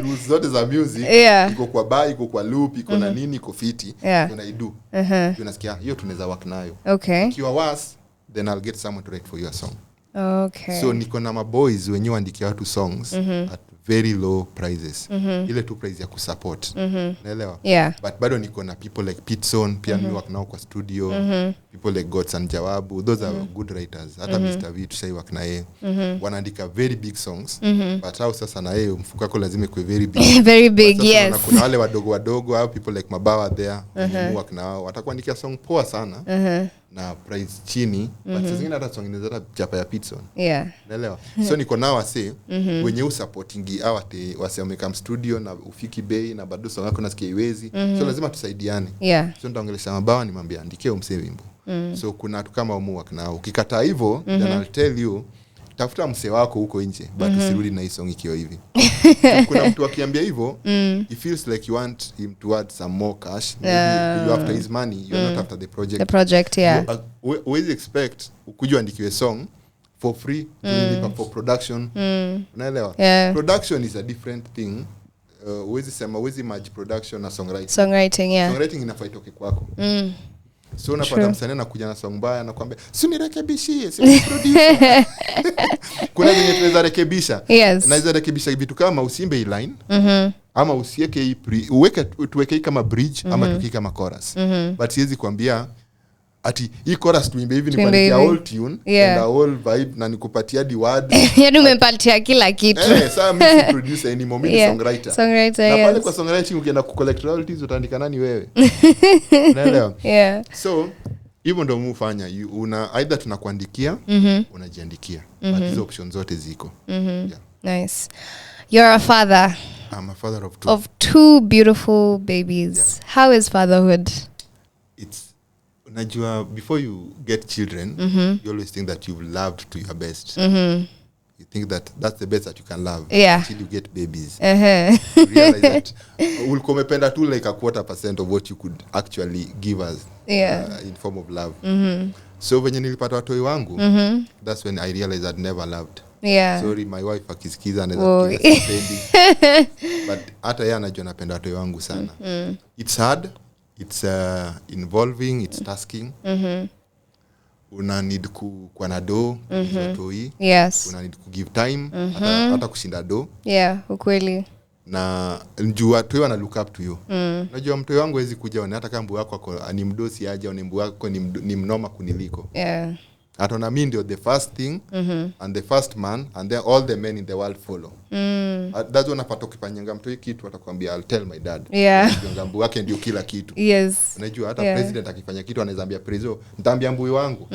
rules zote za music, iko kwa bar, iko kwa loop, iko na nini, iko fiti, tunaidu. Unasikia hiyo tunaweza work nayo. Okay. If you are worse, then I'll get someone to write for your song. Okay. So niko na maboys wenyewe andikia watu songs at very low prices. Ile tu price ya kusupport. Naelewa? Yeah. But bado niko na people like Pinto, pia mi work nao kwa studio. People like Gods and Jawabu, those are good writers. Hata Mr. V tushai work na yeye. Wanaandika very big songs. But how sasa na yeye mfuko wako lazima kuwe very big. Very big, yes. Kuna wale wadogo au people like Mabawa there, work nao. Watakuandikia song poa sana. Na price chini, but sasa zingine hata song inaweza chapa ya Pitson. Yeah. Unaelewa? So niko nao wase wenye usupporting awate wase wameka studio na ufiki bei na bado song yako nasikia iwezi. So lazima tusaidiane. Yeah. So nitaongelesha Mabawa nimwambia andikie umse wimbo. So kuna watu kama work nao. Ukikataa hivyo, then I'll tell you tafuta mse wako huko nje, but usirudi na hii song ikiwa hivi. Kuna mtu akiambia hivyo, he feels like you want him to add some more cash. Maybe you after his money, you're not after the project. The project, yeah. Always expect ukuje andikiwe song for free, for production. Unaelewa? Yeah. Production is a different thing. Uwezi merge production na songwriting. Songwriting, yeah. Songwriting inafaa itoke kwako. So unapata msanii anakuja na song mbaya anakuambia usinirekebishie, si producer. Kuna vile tunaweza rekebisha. Yes. Naweza rekebisha vitu kama usimbe hii line. Ama usiweke hii tuweke kama bridge ama tuweke kama chorus. But siwezi kuambia ati hii chorus tuimbe hivi nipatia all tune and all vibe na nikupatia the word. Yaani umepatia kila kitu. Sasa mimi si producer anymore, mimi songwriter. Songwriter, na pale kwa songwriting ukienda ku collect royalties utaandika nani wewe? Unaelewa? Yeah. So hivyo ndio mufanya una either tunakuandikia unajiandikia, but hizo options zote ziko. Yeah. Nice. You're a father. I'm a father of 2. Of 2 beautiful babies. Yeah. How is fatherhood? It's unajua before you get children, you always think that you've loved to your best. You think that that's the best that you can love until you get babies. You realize that ulikuwa umependa tu like a 1/4% of what you could actually give us in form of love. So when nilipata watoi wangu, that's when I realized I'd never loved. Yeah. Sorry, my wife akisikiza anaweza kusipendi. But hata yeye anajua napenda watoi wangu sana. It's hard, it's involving, it's tasking. Una need kuwa na do watoi. Yes. Una need to give time hata kushinda do. Yeah, ukweli. Na njua watoi wana look up to you. Unajua mtoi wangu hawezi kuja ona hata kama mbu wako ni mdosi aje au mbu wako ni mnoma kuniliko. Yeah. Atona mimi ndio the first thing and the first man and then all the men in the world follow. That's when unapata ukipanyanga mtoi kitu atakwambia I'll tell my dad. Yeah. Mbu wake ndio kila kitu. Yes. Unajua hata president akifanya kitu anaweza ambia prezo nitaambia mbui wangu.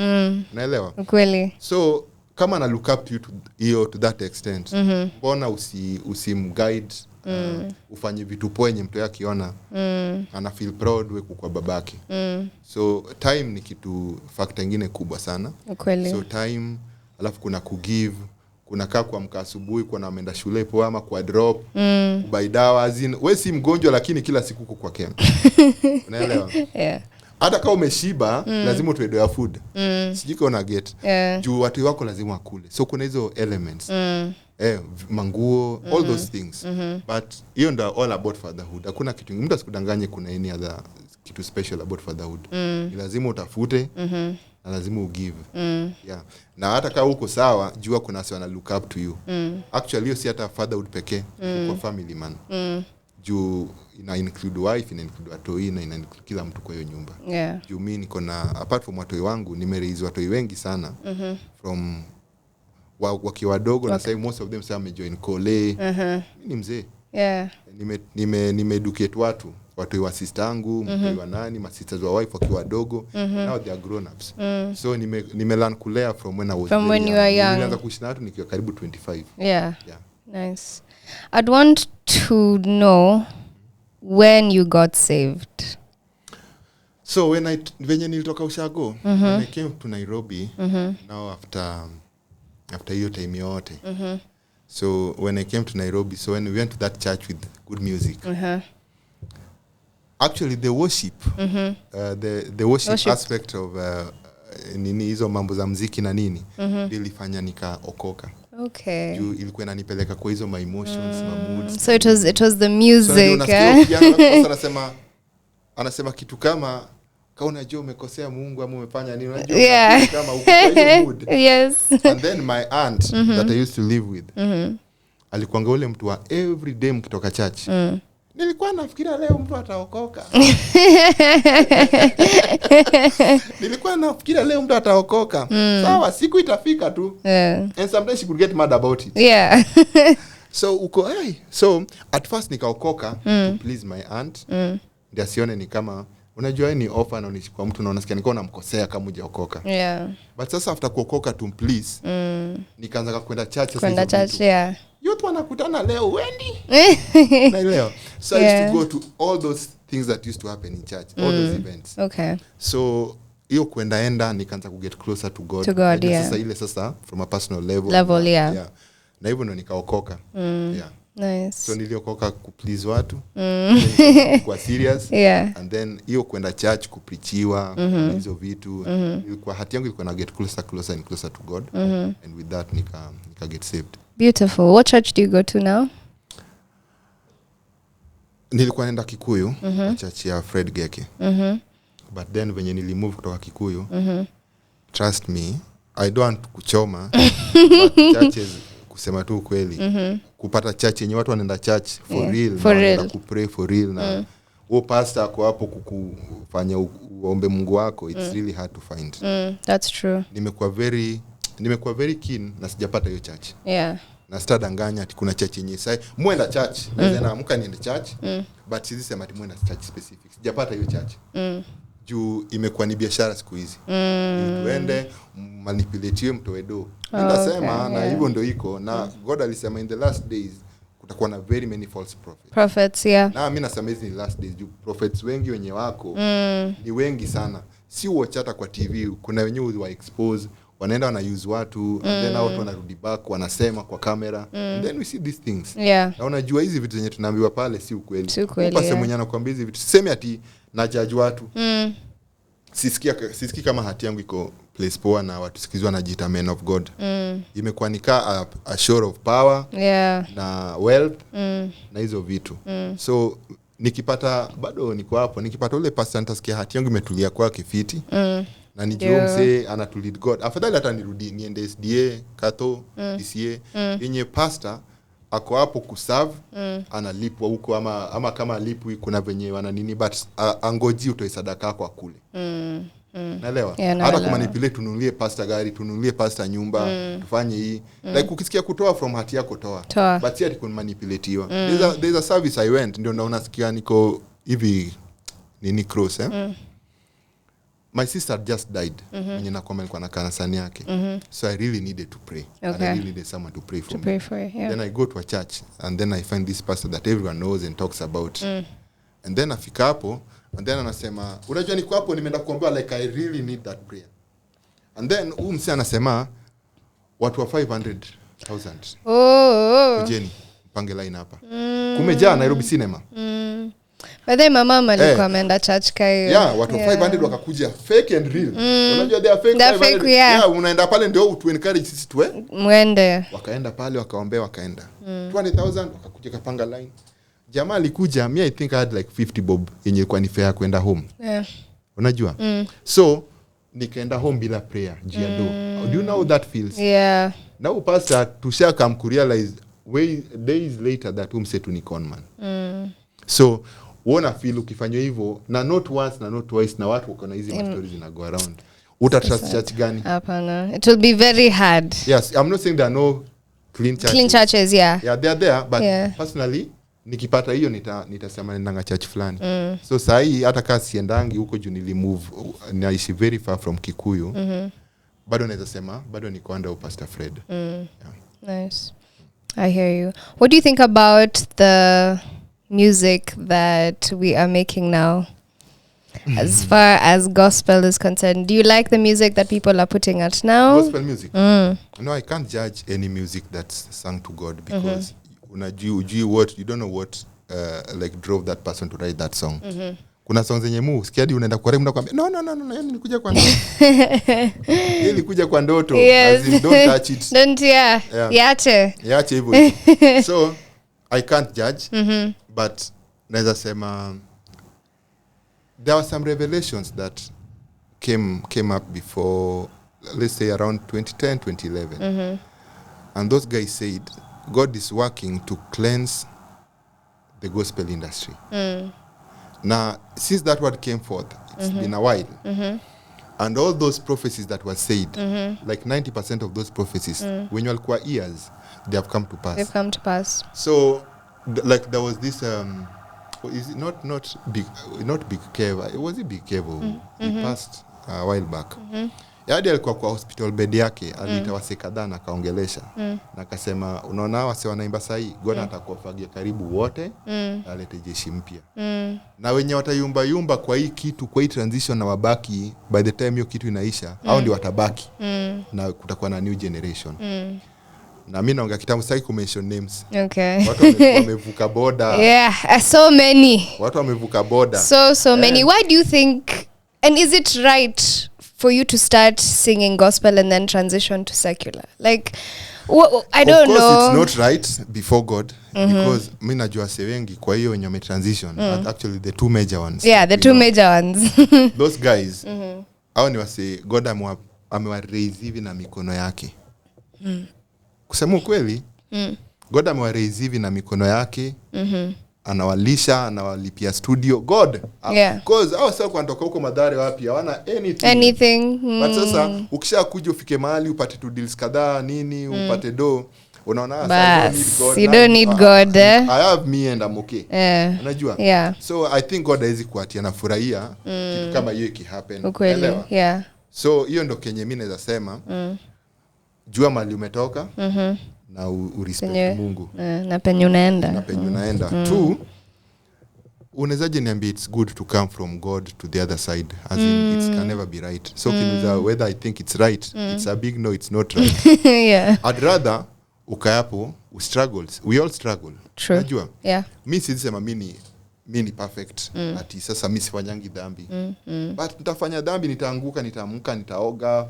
Unaelewa? Ukweli. So kama ana look up to you to that extent, mbona usimguide ufanye vitu poa yenye mtu yake akiona ana feel proud wewe kwa babake. So time ni kitu factor nyingine kubwa sana. Ukweli. So time, alafu kuna kugive, kuna kaa kwa mka asubuhi kwa na ameenda shule poa ama kwa drop, kubai dawa azin. Wewe si mgonjwa lakini kila siku uko kwa camp. Unaelewa? Yeah. Hata kama umeshiba lazima utoe ya food. Sijiko una get. Juu watu wako lazima wakule. So kuna hizo elements. Manguo, all those things. But hiyo ndio all about fatherhood. Hakuna kitu mtu asikudanganye kuna any other kitu special about fatherhood. Ni lazima utafute na lazima ugive. Yeah. Na hata kama uko sawa, jua kuna watu wana look up to you. Actually hiyo si hata fatherhood pekee, kwa family man. Juu ina include wife, ina include watoi, na ina include kila mtu kwa hiyo nyumba. Yeah. Juu mimi niko na apart from watoi wangu nimeraise watoi wengi sana. From wakiwa wadogo na sasa most of them sasa wamejoin kole. Mimi ni mzee. Yeah. Educate watoi wa sister yangu, mtoi wa nani, ma sisters wa wife wakiwa wadogo. Now they are grown ups. So nime learn kulea from when I was from when you were young. Nilianza kuishi na watu nikiwa karibu 25. Yeah. Nice. I'd want to know when you got saved. So venye nilitoka Ushago, when I came to Nairobi, now after hiyo time yote. So when I came to Nairobi, so when we went to that church with good music, actually the worship, the worship aspect of nini hizo mambo za muziki na nini, ilifanya nikaokoka. Okay. Juu ilikuwa inanipeleka kwa hizo my emotions, my moods. So it was the music. So anasema kitu kama unajua umekosea Mungu ama umefanya nini, unajua kama uko kwa hiyo mood. Yes. And then my aunt that I used to live with, alikuwa ule mtu wa every day mkitoka church. Nilikuwa nafikiria leo mtu ataokoka. Sawa, siku itafika tu. And sometimes she could get mad about it. Yeah. So at first nikaokoka to please my aunt. Ndio sione ni kama unajua ni offer na unachukua mtu na unasikia niko namkosea kama hujaokoka. Yeah. But sasa after kuokoka to please, nikaanza kwenda church sasa. Kwenda church, yeah. Yote wanakutana leo wendi. Na leo. So I used to go to all those things that used to happen in church, all those events. Okay. So hiyo kuenda nikaanza ku get closer to God. To God, yeah. Sasa ile sasa from a personal level. Yeah. Na hivyo ndo nikaokoka. Yeah. Nice. So niliokoka ku please watu. Kwa serious. Yeah. And then hiyo kwenda church kupreachiwa, hizo vitu. Ilikuwa hati yangu ilikuwa na get closer and closer to God. And with that nika get saved. Beautiful. What church do you go to now? Nilikuwa naenda Kikuyu, church ya Fred Geke. But then venye nilimove kutoka Kikuyu, trust me, I don't want kuchoma, but churches, kusema tu kweli, kupata church yenye watu wanaenda church for real, wanaenda kupray for real, na pastor ako hapo kukufanya uombe Mungu wako, it's really hard to find. That's true. Nimekuwa very keen na sijapata hiyo church. Yeah. Na stadanganya ati kuna church yenye sai muenda church, na naamka niende church, but sisi sema ati muenda church specific. Sijapata hiyo church. Juu imekuwa ni biashara siku hizi. Tuende manipulate mtoe do. Nitasema na hivyo ndio iko, na God alisema in the last days kutakuwa na very many false prophets. Yeah. Na mimi nasema hizi ni last days. Juu prophets wengi wenye wako ni wengi sana. Si watch hata kwa TV, kuna wenyewe wa expose, wanaenda wana use watu, and then watu wanarudi back wanasema kwa kamera, and then we see these things. Yeah. Na unajua hizi vitu zenye tunaambiwa pale si ukweli. Upase mwenye anakuambia hizi vitu sisemi ati na judge watu. Sisikia kama hati yangu iko place poa na watu sikizwa na jita men of God. Imekuwa nika a show of power, na wealth, na hizo vitu. So nikipata bado niko hapo, nikipata ule pastor nitasikia hati yangu imetulia kwa kifiti. Na nijua mse anatulid God. Afadhali hata nirudi niende SDA, Kato, DCA, yenye pastor ako hapo kuserve, analipwa huko ama kama alipwi kuna venye wana nini, but angoji utoe sadaka kwa kule. Naelewa. Hata kumanipulate, tununulie pastor gari, tununulie pastor nyumba, tufanye hii. Like ukisikia kutoa from hati yako toa. But si ati kunmanipulatiwa. There's a service I went, ndio unasikia niko hivi nini cross my sister had just died mwenye nakwamba nilikuwa na kanisani yake. So I really needed to pray. Okay. And I really needed someone to pray for me. Pray for it, yeah. Then I go to a church and then I find this pastor that everyone knows and talks about. And then afika hapo and then anasema unajua niko hapo nimeenda kuombewa like I really need that prayer. And then msi anasema watu wa 500,000. Kujeni pange line hapa. Kumejaa Nairobi Cinema. But then mama alikuwa ameenda church kayo. Yeah, watu 500 wakakuja fake and real. Unajua they are fake. They're fake, yeah. Unaenda pale ndio to encourage sisi tuwe. Mwende. Wakaenda pale wakaombea wakaenda. 20,000 wakakuja kapanga line. Jamaa alikuja, I think I had like 50 bob yenye ilikuwa ni fair kwenda home. Yeah. Unajua? So nikaenda home bila prayer juu ya do. Do you know how that feels? Yeah. Now pastor tusha come to realize days later that said to ni con man. So wona feel ukifanywa hivyo na not once na not twice na watu wako na hizi stories ina go around. Uta-trust church gani? Hapana. It will be very hard. Yes, I'm not saying there are no clean churches. Clean churches, yeah. Yeah, they are there, but personally nikipata hiyo nitasema nenda church fulani. So sahi hata kama siendangi huko juu nilimove naishi very far from Kikuyu. Bado naweza sema bado niko under Pastor Fred. Yeah. Nice. I hear you. What do you think about the music that we are making now? As far as gospel is concerned, do you like the music that people are putting out now? Gospel music? No, I can't judge any music that's sung to God because you don't know what like drove that person to write that song. Kuna songs zenye sikiadi unaenda kwa remda kwambia no nilikuja kwa ndoto. Nilikuja kwa ndoto. Yes. As in, don't touch it. Don't Yache hivyo. So I can't judge, but naweza sema there were some revelations that came up before, let's say around 2010 2011. And those guys said God is working to cleanse the gospel industry. Now, since that word came forth, it's been a while. And all those prophecies that were said, like 90% of those prophecies, when you are ears, they have come to pass. They've come to pass. So, like there was this, is it not Big Cave? It was a Big Cave. He passed a while back. Yadi alikuwa kwa hospital bed yake, aliita wase kadhaa na kaongelesha. Na akasema unaona wase wanaimba sahi, God atakuwafagia karibu wote, alete jeshi mpya. Na wenye watayumba kwa hii kitu, kwa hii transition na wabaki, by the time hiyo kitu inaisha, hao ndio watabaki. Na kutakuwa na new generation. Na mimi naongea kitabu sasa ku mention names. Okay. Watu wamevuka boda. Yeah, so many. Watu wamevuka boda. So many. Why do you think, and is it right for you to start singing gospel and then transition to secular? Like, I don't know. Of course, it's not right before God, because mimi najua wengi kwa hiyo wenye wame transition, actually the two major ones. Yeah, the two major ones. Those guys, hao ni wase God amewa raise hivi na mikono yake. Kusema ukweli, God amewa raise hivi na mikono yake. Anawalisha, anawalipia studio. God, because hao sasa wanatoka huko Madhare wapi, hawana anything. But sasa ukisha kuja ufike mahali upate tu deals kadhaa nini, upate do, unaona you don't need God. I have me and I'm okay. Unajua? Yeah. So I think God haizi kuatia na furahia kitu kama hiyo ikihappen. Ukweli. Yeah. So hiyo ndo kenye mimi naweza sema. Jua mali umetoka. Na urespect Mungu. Na penye unaenda. Two, unezaje niambia it's good to come from God to the other side, as in it can never be right. So whether I think it's right, it's a big no, it's not right. Yeah. I'd rather ukayapo struggles. We all struggle. True. Najua? Yeah. Mimi sisema mimi ni perfect. Ati sasa mimi sifanyangi dhambi. But nitafanya dhambi, nitaanguka, nitaamka, nitaoga.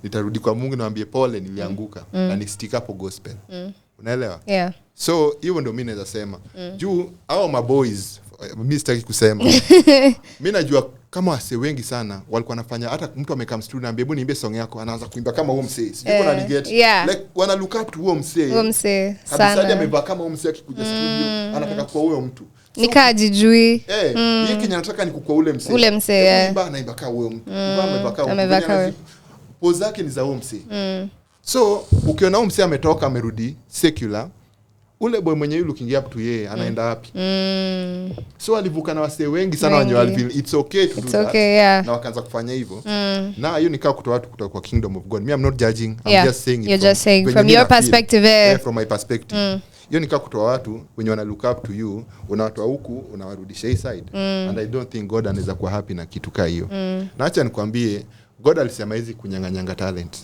Nitarudi kwa Mungu niambie pole nilianguka na ni stick up gospel. Unaelewa? Yeah. So hiyo ndio mimi naweza sema. Juu hao maboys mimi sitaki kusema. Mimi najua kama wase wengi sana walikuwa wanafanya, hata mtu amekaa studio na hebu niimbe song yako, anaanza kuimba kama huo msee. Sijui kuna niget. Like wana look up to huo msee. Huo msee sana. Hadi amevaa kama huo msee akikuja studio, anataka kuwa huyo mtu. Nikajijui. Hiki nataka nikukua ule msee. Ule msee. Naimba kama huyo mtu. Amevaa kama pose zake ni za huo msee. So ukiona huo msee ametoka amerudi secular, ule boy mwenye you looking up to yeye anaenda wapi? So alivuka na wasee wengi sana wenye walifeel it's okay to do that. Yeah. Na wakaanza kufanya hivyo. Na hiyo nikaa kutoa watu kutoka kwa kingdom of God. Me I'm not judging. I'm just saying it. You're just saying from your perspective. Yeah, from my perspective. Hiyo nikaa kutoa watu wenye wana look up to you, unawatoa huku unawarudisha hii side. And I don't think God anaweza kuwa happy na kitu kama hiyo. Na acha nikwambie God alisema hizi kunyang'anyanga talent.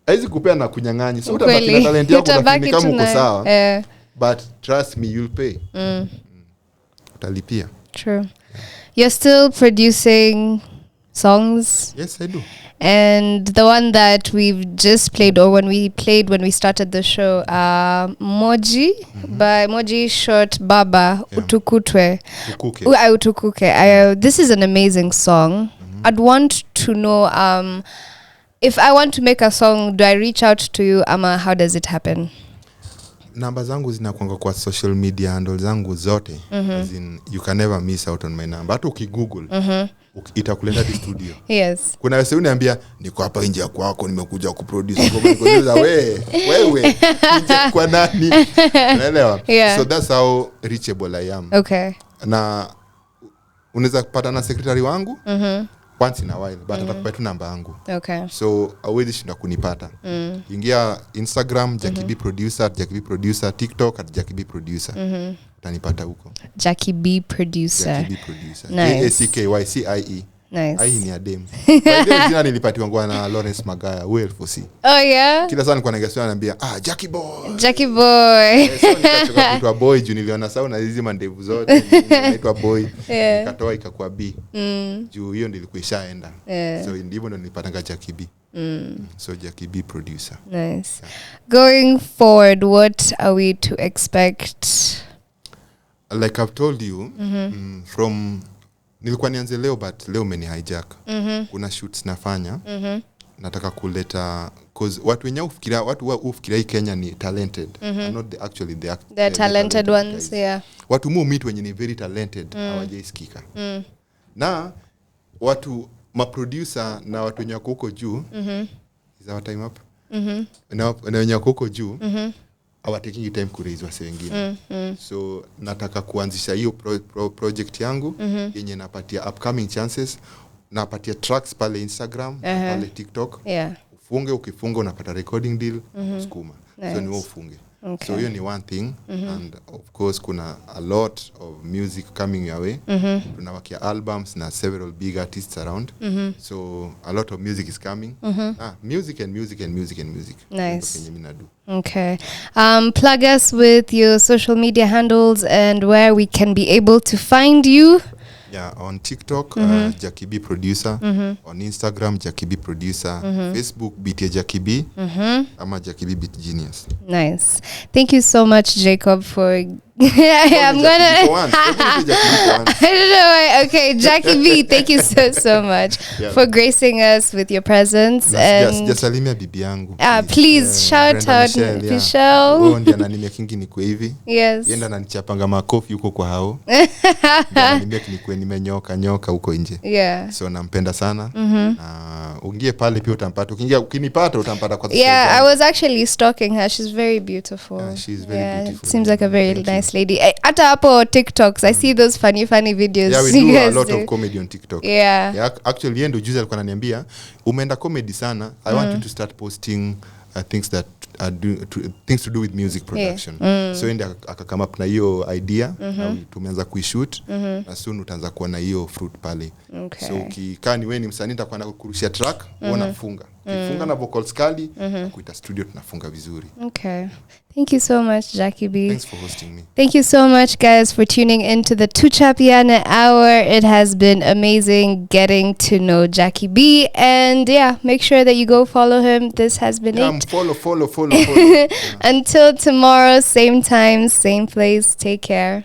Haizi kupea na kunyang'anyi. So utabaki na talent yako lakini kama uko sawa. But trust me, you'll pay. Utalipia. True. You're still producing songs? Yes, I do. And the one that we've just played, or when we started the show, Moji, by Moji Short Baba, Utukutwe. Utukuke. This is an amazing song. I'd want to know, if I want to make a song, do I reach out to you, Ama? How does it happen? Namba zangu zinakuanga kwa social media handles zangu zote. As in, you can never miss out on my number. Hata ukigoogle, itakuleta di studio. Yes. Kuna wase uniambia niko hapa nje ya kwako nimekuja kuproduce ngoma nikuuliza wewe nje kwa nani? Unaelewa? So that's how reachable I am. Okay. Na unaweza kupata na secretary wangu once in a while, but atakupa tu namba yangu. Okay. So hauwezi shinda kunipata. Ingia Instagram Jacky B producer, TikTok @JackyB producer. Utanipata huko. Jacky B producer. Jacky B producer. Nice. JACKYCIE. Nice. Ai ni adem. By the way, jina nilipatiwa ngwa na Lawrence Magaya, ULFC. Oh yeah. Kila saa nilikuwa nageswa ananiambia, Jacky boy. Jacky boy. So nikachoka kuitwa boy juu niliona sauna hizi mandevu zote naitwa boy. Nikatoa ikakuwa B. Juu hiyo ndio ilikuwa ishaenda. So ndivyo ndo nilipata Jacky B. So Jacky B producer. Nice. Going forward, what are we to expect? Like I've told you, from nilikuwa nianze leo but leo umeni hijack. Kuna shoots nafanya. Nataka kuleta cause watu wenye ufikiria hii Kenya ni talented. Not the talented ones, yeah. Watu meet wenye ni very talented hawajaisikika. Na watu maproducer na watu wenye wako huko juu, is our time up? Na wenye wako huko juu, taking time kuraise wase wengine. So nataka kuanzisha hiyo project yangu yenye napatia upcoming chances, napatia tracks pale Instagram, pale TikTok. Ukifunga unapata recording deal, skuma. Nice. So ni wewe ufunge. Okay. So hiyo ni one thing, and of course kuna a lot of music coming your way. Tunawakia albums na several big artists around. So a lot of music is coming. Music. Nice. Okay. Plug us with your social media handles and where we can be able to find you. Yeah, on TikTok, Jacky B producer. On Instagram, Jacky B producer. Facebook, BT Jacky B. Ama Jacky B Beat Genius. Nice. Thank you so much, Jacob, for I'm gonna I don't know. Okay, Jacky B, thank you so much for gracing us with your presence. And just salimia bibi yangu. Please shout out Michelle. Oh, ndio ananimia kingi ni kwa hivi. Yes. Yenda ananichapanga makofi huko kwa hao. Ananimia kinikuwe nimenyoka huko nje. Yeah. So nampenda sana. Ungie pale pia utampata. Ukinipata utampata kwa I was actually stalking her. She's very beautiful. Yeah, she's very beautiful. Seems like a very nice lady. Hata hapo TikToks, I see those funny videos. Yeah, we do a lot of comedy on TikTok. Yeah. Actually yendo juzi alikuwa ananiambia umeenda comedy sana. I want you to start posting things that things to do with music production. So enda akakama up na hiyo idea, tumeanza kuishoot na soon utaanza kuona hiyo fruit pale. Okay. So ukikaa ni wewe ni msanii nitakuwa nakurushia track, unafunga. Ukifunga na vocals kali, kuita studio tunafunga vizuri. Okay. Thank you so much, Jacky B. Thanks for hosting me. Thank you so much, guys, for tuning into the Tuchapiane Hour. It has been amazing getting to know Jacky B. And make sure that you go follow him. This has been it. Follow. Until tomorrow, same time, same place. Take care.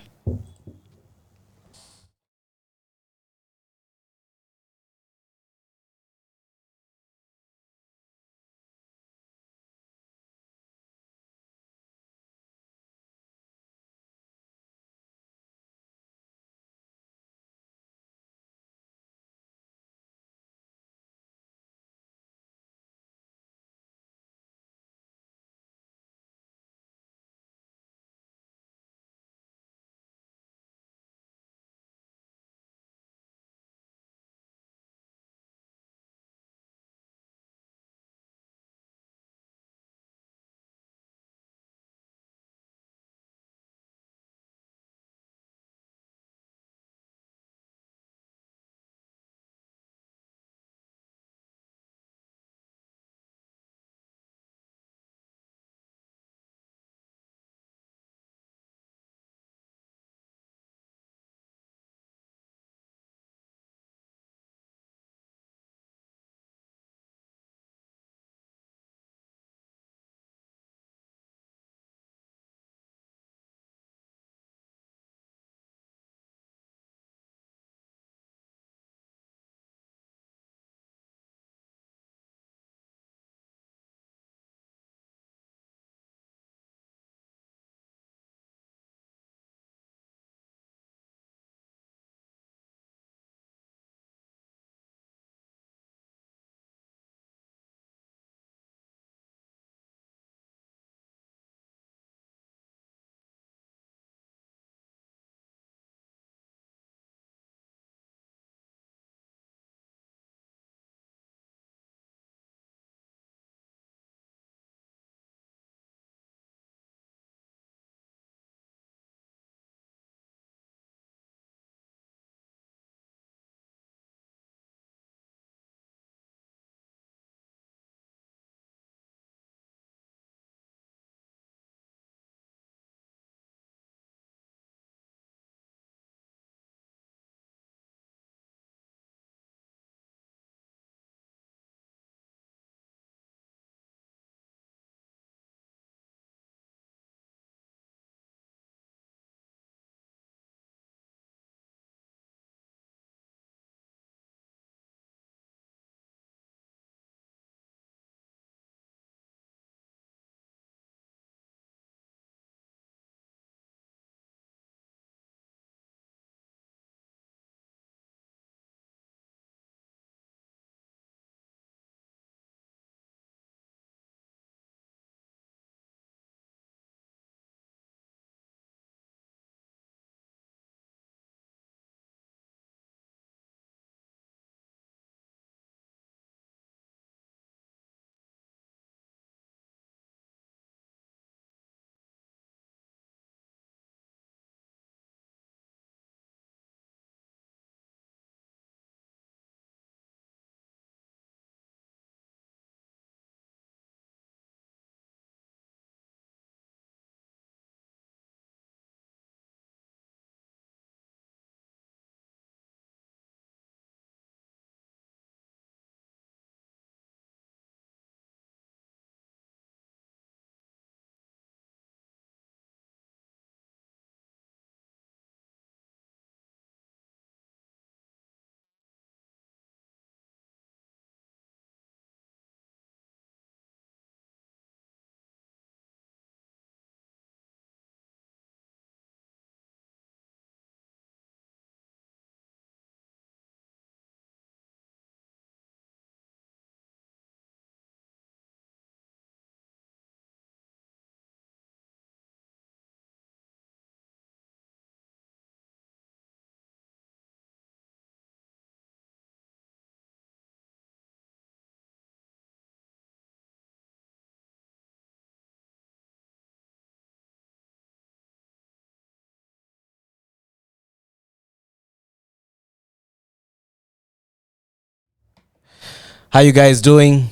How you guys doing?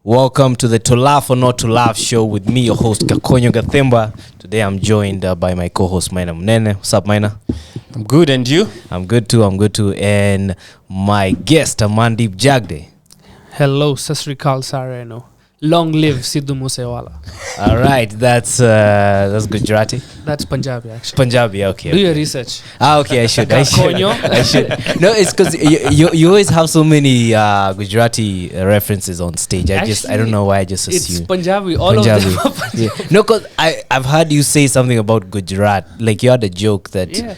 Welcome to the To Laugh or Not to Laugh show with me, your host Kakonyo Gathemba. Today I'm joined by my co-host Maina Munene. What's up, Maina? I'm good, and you? I'm good too. And my guest, Amandip Jagde. Hello, Sasrikal Sareno. Long live Sidhu Musewala. All right, that's Gujarati. That's Punjabi, actually. Punjabi, okay. Do your research. Okay, I should. Konyo. I should. No, it's because you always have so many Gujarati references on stage. I don't know why I just assume. It's Punjabi. All Punjabi. of them are Punjabi. Yeah. No, because I've heard you say something about Gujarat. Like you had a joke that, Yeah.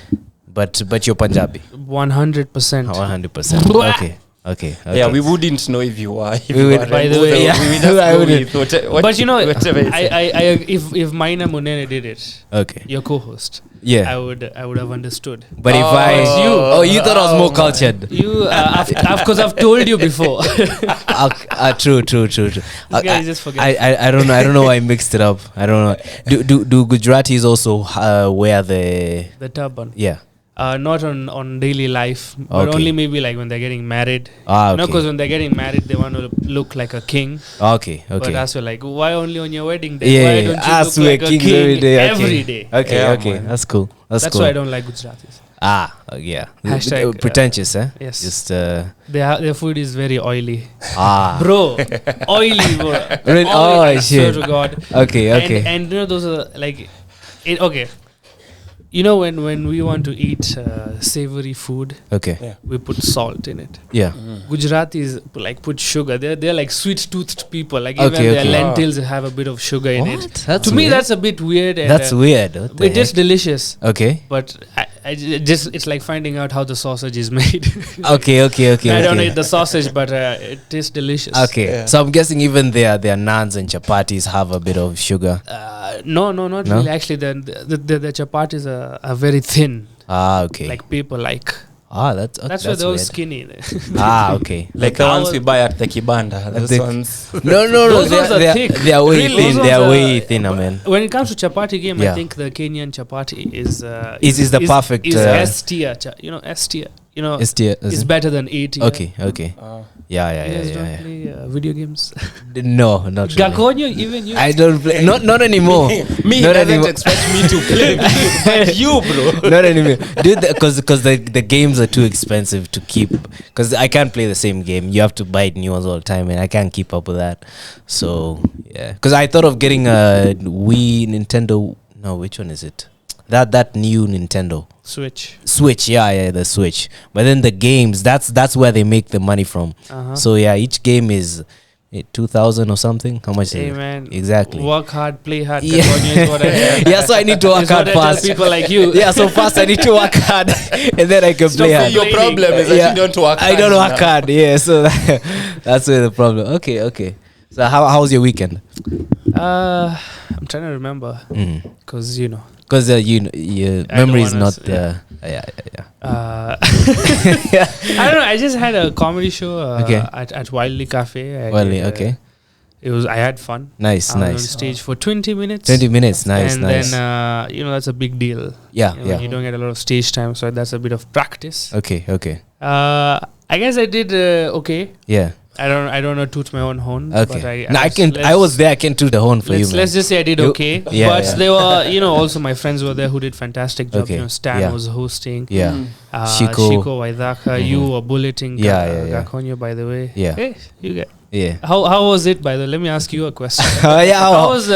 but you're Punjabi. 100%. 100%. Okay. Yeah, we wouldn't know if you are. We would- By the way, yeah. we would just I go wouldn't. with what, But you know, whatever it is. if Maina Munene did it, Okay. your co-host, Yeah. I would have understood. But if you thought I was more cultured. You, because I've told you before. True. guy just forgets. I don't know. I don't know why I mixed it up. I don't know. Do Gujaratis also wear the The turban. yeah? Not on daily life, but Okay. only maybe like when they're getting married. Ah, okay. because when they're getting married, they want to look like a king. Okay. But as well, like, why only on your wedding day? Yeah, Why don't you as look we're like a kings king every day. every day? Okay, Yeah, okay. man. That's cool. That's That's cool. why I don't like Gujaratis. Yeah. Hashtag, Pretentious, eh? yes. Just Their food is very oily, bro. oily, bro. Really? Oily, Oh, I swear shit. to God. Okay. And you know those are like, okay. You know when we want to eat savory food, Okay. we put salt in it. Yeah. Gujaratis like put sugar. They're like sweet toothed people. Like Okay, even their okay. lentils have a bit of sugar in What? it. That's To me, weird. that's a bit weird. And, That's weird. What the It is heck? delicious, Okay. but it's like finding out how the sausage is made. Okay. I don't eat the sausage, but it tastes delicious. Okay. Yeah. So I'm guessing even their naans and chapatis have a bit of sugar. No, not No? really. Actually, the chapatis are very thin, Okay. like paper like. That's why they're all weird. skinny. Okay. Like the ones we buy at the Kibanda. Those the- ones. No. Those ones are thick. They are way Really? thin. Those They are ones way are- thinner, man. When it comes to chapati game, Yeah. I think the Kenyan chapati is the perfect, Is S tier. S tier. You know, S tier, is it's it? better than A tier. Okay. You guys Yeah. don't play video games. No, not really. Gakonyo, even you. I don't play. Not anymore. Me Not doesn't anymore. expect me to play. But you, bro. Not anymore, dude. Because the games are too expensive to keep. Because I can't play the same game. You have to buy new ones all the time, and I can't keep up with that. So yeah. Because I thought of getting a Wii, Nintendo. No, which one is it? That new Nintendo Switch. Yeah, the Switch. But then the games, that's where they make the money from. So yeah, each game is 2,000 or something. How much? Hey is it? man, Exactly. Work hard, play hard. Yeah. Gakonyo is what I tell. Yeah, so I need to work Is what hard I tell fast. people like you. Yeah, so first I need to work hard, and then I can Stop play hard. Your problem is that Yeah. you don't work I don't hard work enough. hard. Yeah, so that's where the problem. Okay. So how was your weekend? I'm trying to remember because you know. Because your I memory don't is wanna not. s- Yeah. I don't know. I just had a comedy show Okay. at Wildly Cafe. Well, okay. I had fun. Nice. I was on stage for 20 minutes. 20 minutes. Nice. and Nice. then that's a big deal. Yeah. You know, you don't get a lot of stage time, so that's a bit of practice. Okay. I guess I did okay. Yeah. I don't know toot my own horn. Okay. But I can. I was there. I can toot the horn for you. Man. Let's just say I did You- okay. yeah, but yeah. there were also my friends were there who did fantastic job. Okay. You know, Stan Yeah. was hosting. Yeah. Shiko Shiko. Waidaka, you were bulleting. Yeah. Gakonyo, by the way. Yeah. Hey, you get. Yeah. How was it, by the way? Let me ask you a question. Yeah. How was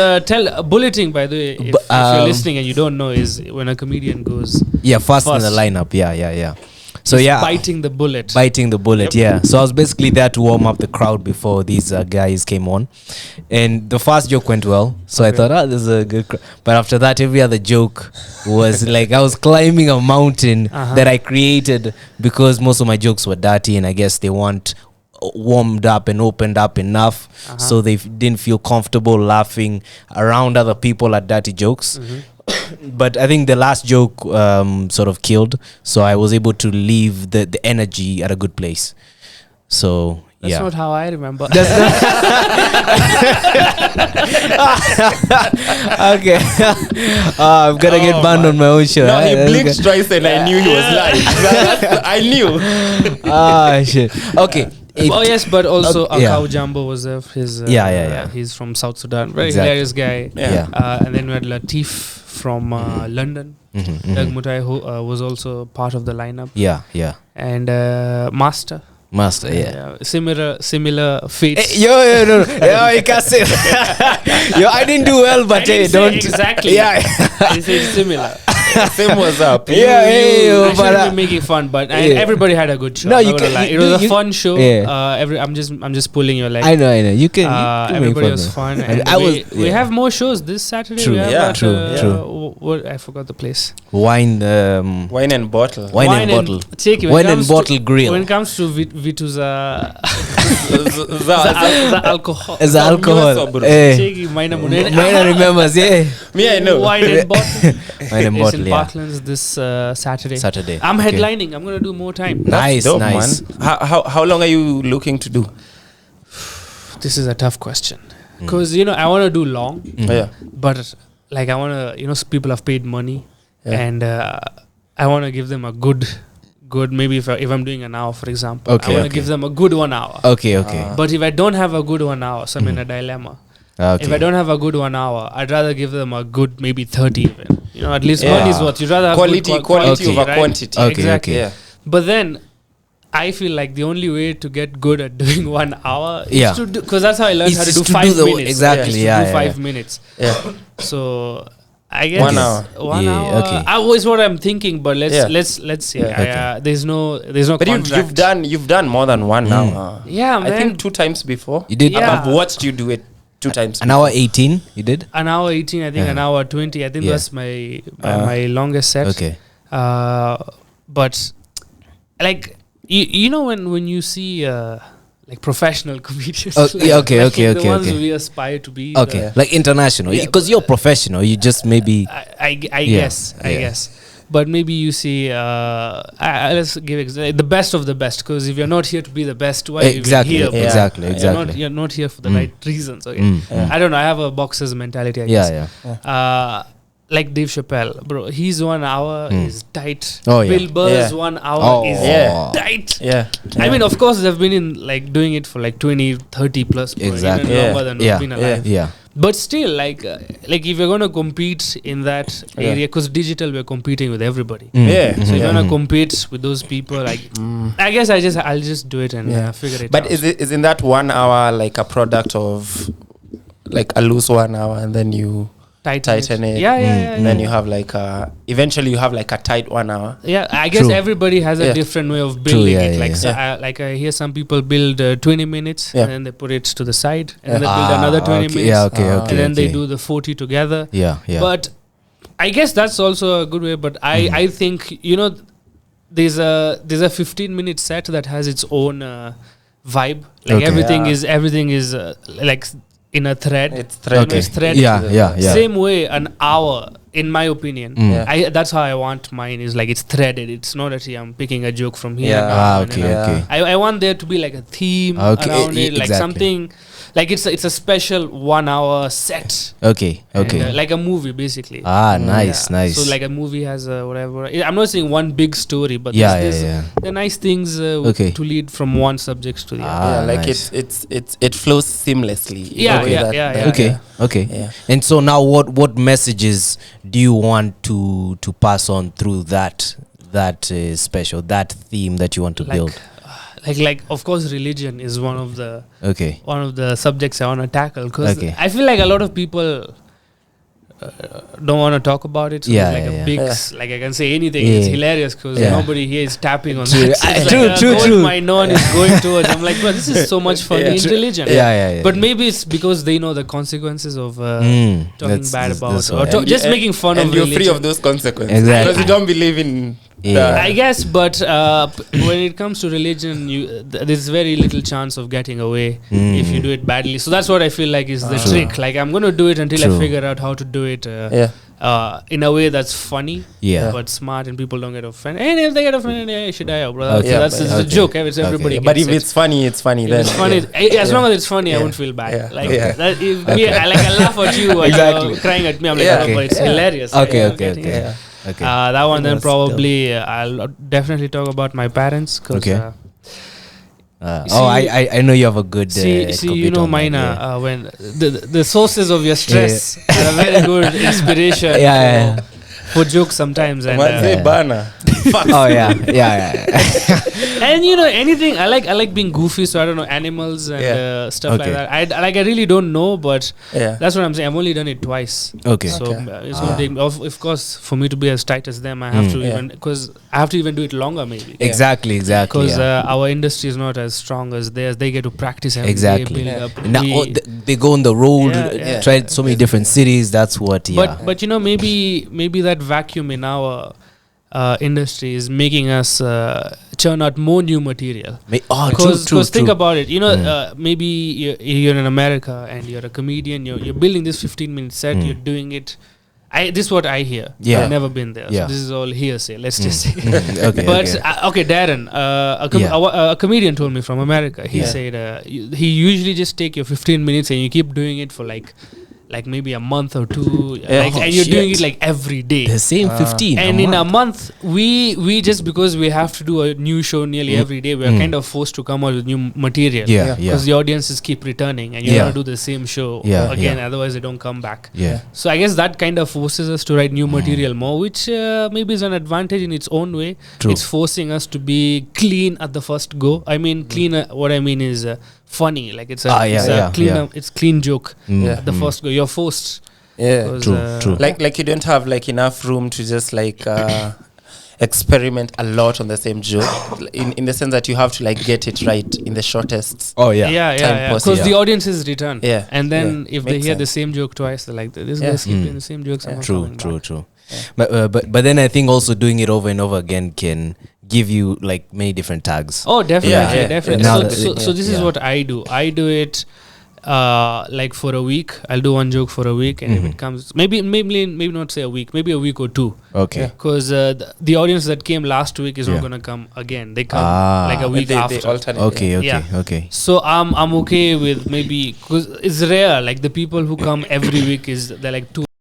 bulleting, by the way, if you're um, listening and you don't know, is when a comedian goes Yeah. First in the First. lineup. Yeah. So he's yeah. biting the bullet. Biting the bullet, yeah. So I was basically there to warm up the crowd before these guys came on, and the first joke went well. So I thought, this is a good. But after that, every other joke was like I was climbing a mountain that I created because most of my jokes were dirty, and I guess they weren't warmed up and opened up enough, so they didn't feel comfortable laughing around other people at dirty jokes. But I think the last joke sort of killed, so I was able to leave the energy at a good place. So That's yeah. not how I remember. Okay. I'm gonna get banned on my own show. No, he That's blinked good. twice and I knew he was lying. I knew. Shit. Okay. Oh yes, but also yeah. Akau Jambo was there. His Yeah. He's from South Sudan. Very Exactly. hilarious guy. Yeah. And then we had Latif from London. Doug Mutai, who was also part of the lineup, Yeah. and Master. Yeah. Similar fates. Hey, no. Yo, you can't say that. Yo, I didn't do well, but I didn't hey, say don't. exactly. Yeah. I said similar. Same was up. I shouldn't be making fun, but everybody had a good show. No, I'm you not gonna can- lie. you- It was you- a fun show. Yeah. I'm just pulling your leg. I know. You can. you Everybody make was fun. And And I was. we have more shows this Saturday. True. We have Yeah. at, True. What I forgot the place. Wine. Wine and bottle. Wine and bottle. Checky, when Wine it and comes to- bottle grill. When it comes to Vitu's The- the alcohol. As alcohol. Mioso, bro. Checky, Maina Munene. Mine remembers. Yeah. Me, I know. Wine and bottle. Wine and It's bottle. in Yeah. Parklands this Saturday. Saturday. I'm Okay. headlining. I'm gonna do more time. Nice. Dope, Nice. man. How long are you looking to do? This is a tough question because I want to do long, Yeah. but like I want to people have paid money, Yeah. and I want to give them a good maybe if I'm doing an hour, for example, Okay, I want to okay. give them a good 1 hour. Okay. But if I don't have a good 1 hour, so I'm in a dilemma. Okay. If I don't have a good 1 hour, I'd rather give them a good maybe 30 even. At least Yeah. money is what you'd rather have Quality good quality Okay. over right? quantity. Okay, Exactly. okay. Yeah. But then I feel like the only way to get good at doing 1 hour is Yeah. to do, because that's how I learned It's how to just do to do 5 the- minutes. exactly, Is to yeah, do yeah, 5 yeah. minutes. Yeah. So I guess 1 hour. 1 Yeah, hour. okay. Always what I'm thinking, but let's Yeah. let's see. Yeah. There's no But contract. you've done more than 1 hour. Yeah, man. I think 2 times before. You did Yeah. I've watched you do it 2 times. an hour 18. You did. an hour 18. I think Yeah. an hour 20. I think Yeah. that's my longest set. Okay. But like when you see like professional comedians. Oh, like, yeah, okay, like okay, the okay, ones okay. we aspire to be. Okay. Like international, Yeah, because you're professional. You just maybe. I Yeah, guess. I yeah. guess. But maybe you see, let's give the best of the best. Because if you're not here to be the best, why are you Exactly. even here? Yeah. Exactly. You're Exactly. You're not here for the Mm. right reasons. Okay. Mm. I don't know. I have a boxer's mentality. I guess. Yeah. Like Dave Chappelle, bro. His 1 hour Mm. is tight. Oh, yeah. Bill Burr's Yeah. 1 hour Oh. is Yeah. tight. Yeah. I mean, of course, they've been in like doing it for like 20, 30 plus. Bro, Exactly. Even Yeah. longer than Yeah. we've been alive. Yeah. But still, like if you're gonna compete in that Yeah. area, because digital, we're competing with everybody. Mm. Yeah. Mhm. So if you're Mhm. gonna compete with those people, like I guess I'll just do it and Yeah. figure it But out. isn't that 1 hour like a product of like a loose 1 hour and then you tighten it? Yeah, yeah, Mm, yeah. and then you have like eventually you have like a tight 1 hour. Yeah, I guess True. everybody has a Yeah. different way of building yeah, it. yeah, Like, yeah. so I hear some people build 20 minutes Yeah. and then they put it to the side and Yeah. they build another 20 okay. minutes. Yeah. Okay. Okay. And then they okay. do the 40 together. Yeah. Yeah. But I guess that's also a good way. But I think there's a 15-minute set that has its own vibe. Like Okay. everything is like in a thread. It's thread. It's thread. Yeah. Same way, an hour, in my opinion, Mm. Yeah. that's how I want mine. Is like it's threaded. It's not that I'm picking a joke from here. Yeah. now and Okay. then Okay. I want there to be like a theme Okay, around it, like exactly. something. Like it's a special 1 hour set. Okay. Okay. And, like a movie, basically. Nice. Yeah. Nice. So like a movie has whatever. I'm not saying one big story, but Yeah. there's Yeah. the nice things Okay. to lead from one subject to the other. Yeah, like nice. it flows seamlessly. in a Yeah, way yeah, that- yeah, that- yeah. Okay. Okay. Yeah. And so now, what messages do you want to pass on through that special, that theme that you want to Like, build? like of course religion is one of the subjects I want to tackle, because Okay. I feel like a lot of people don't want to talk about it. So Yeah, it's like yeah, a big yeah. like I can say anything. Yeah. It's hilarious because Yeah. nobody here is tapping on True. that. So it's True, like, true, gold true. mine no one is going towards. I'm like, but this is so much fun Yeah. in religion. Yeah. But maybe it's because they know the consequences of talking bad about that's or what- just making fun and of you're religion. free of those consequences Exactly. because you don't believe in. Yeah. I guess, but when it comes to religion, there's very little chance of getting away if you do it badly. So that's what I feel like is the trick. Like I'm gonna do it until True. I figure out how to do it in a way that's funny, Yeah. but smart, and people don't get offended. And if they get offended, yeah, should die, bro. Okay. Yeah, That's but- it's a joke. It's Okay. everybody. But gets if it. it's funny, it's funny. If Then it's funny, as long as it's funny, I Yeah. won't feel bad. Yeah. Like Yeah. that, I laugh at you and Exactly. you're crying at me. I'm like, Yeah. oh, but it's Okay. hilarious. Okay. I'm Okay. getting it. Okay. Okay. That one, then That's probably I'll definitely talk about my parents. 'Cause, Okay. I know you have a good. See, you know, on that, mine yeah. when the sources of your stress are a very good inspiration. Yeah. For jokes sometimes, and Manze bana. Oh yeah. and you know anything. I like being goofy, so I don't know animals and stuff Okay. like that. I really don't know, but Yeah. that's what I'm saying. I've only done it twice. Okay. So Okay. it's gonna take. Of course, for me to be as tight as them, I have to Yeah. even because I have to even do it longer maybe. Exactly. Because Yeah. our industry is not as strong as theirs. They get to practice every Exactly. day, build up. Now We- they go on the road, Yeah. try so many different cities. That's what. Yeah. But you know maybe that vacuum in our industry is making us churn out more new material. True. Because think about it, you know, maybe you're in America and you're a comedian. You're building this 15-minute set. You're doing it. This is what I hear. Yeah. I've never been there. Yeah. So this is all hearsay. Let's just say. Okay. But okay. Darren, a comedian told me from America. He said he usually just take your 15 minutes and you keep doing it for like maybe a month or two, and you're doing it like every day. The same 15. And in a month, we just because we have to do a new show nearly every day, we are kind of forced to come out with new material. Yeah. Because the audiences keep returning, and you gotta do the same show again. Otherwise, they don't come back. Yeah. So I guess that kind of forces us to write new material more, which maybe is an advantage in its own way. True. It's forcing us to be clean at the first go. I mean, clean. What I mean is funny. Like it's a clean. It's clean joke at the first go. You're forced. Yeah. True. Like you don't have like enough room to just like experiment a lot on the same joke in the sense that you have to like get it right in the shortest. Oh yeah. Time Because possible. the audiences return. Yeah. And then if they Makes hear the sense. same joke twice, they're like, this guy's keep doing the same jokes. I'm not coming back. True. But then I think also doing it over and over again can give you like many different tags. Oh, definitely, Yeah. definitely. Now So this is what I do. I do it like for a week. I'll do one joke for a week, and if it comes, maybe not say a week, maybe a week or two. Okay. Because the audience that came last week is not gonna come again. They come like a week They after. alternate. Okay. So I'm okay with maybe because it's rare. Like the people who come every week they're like 2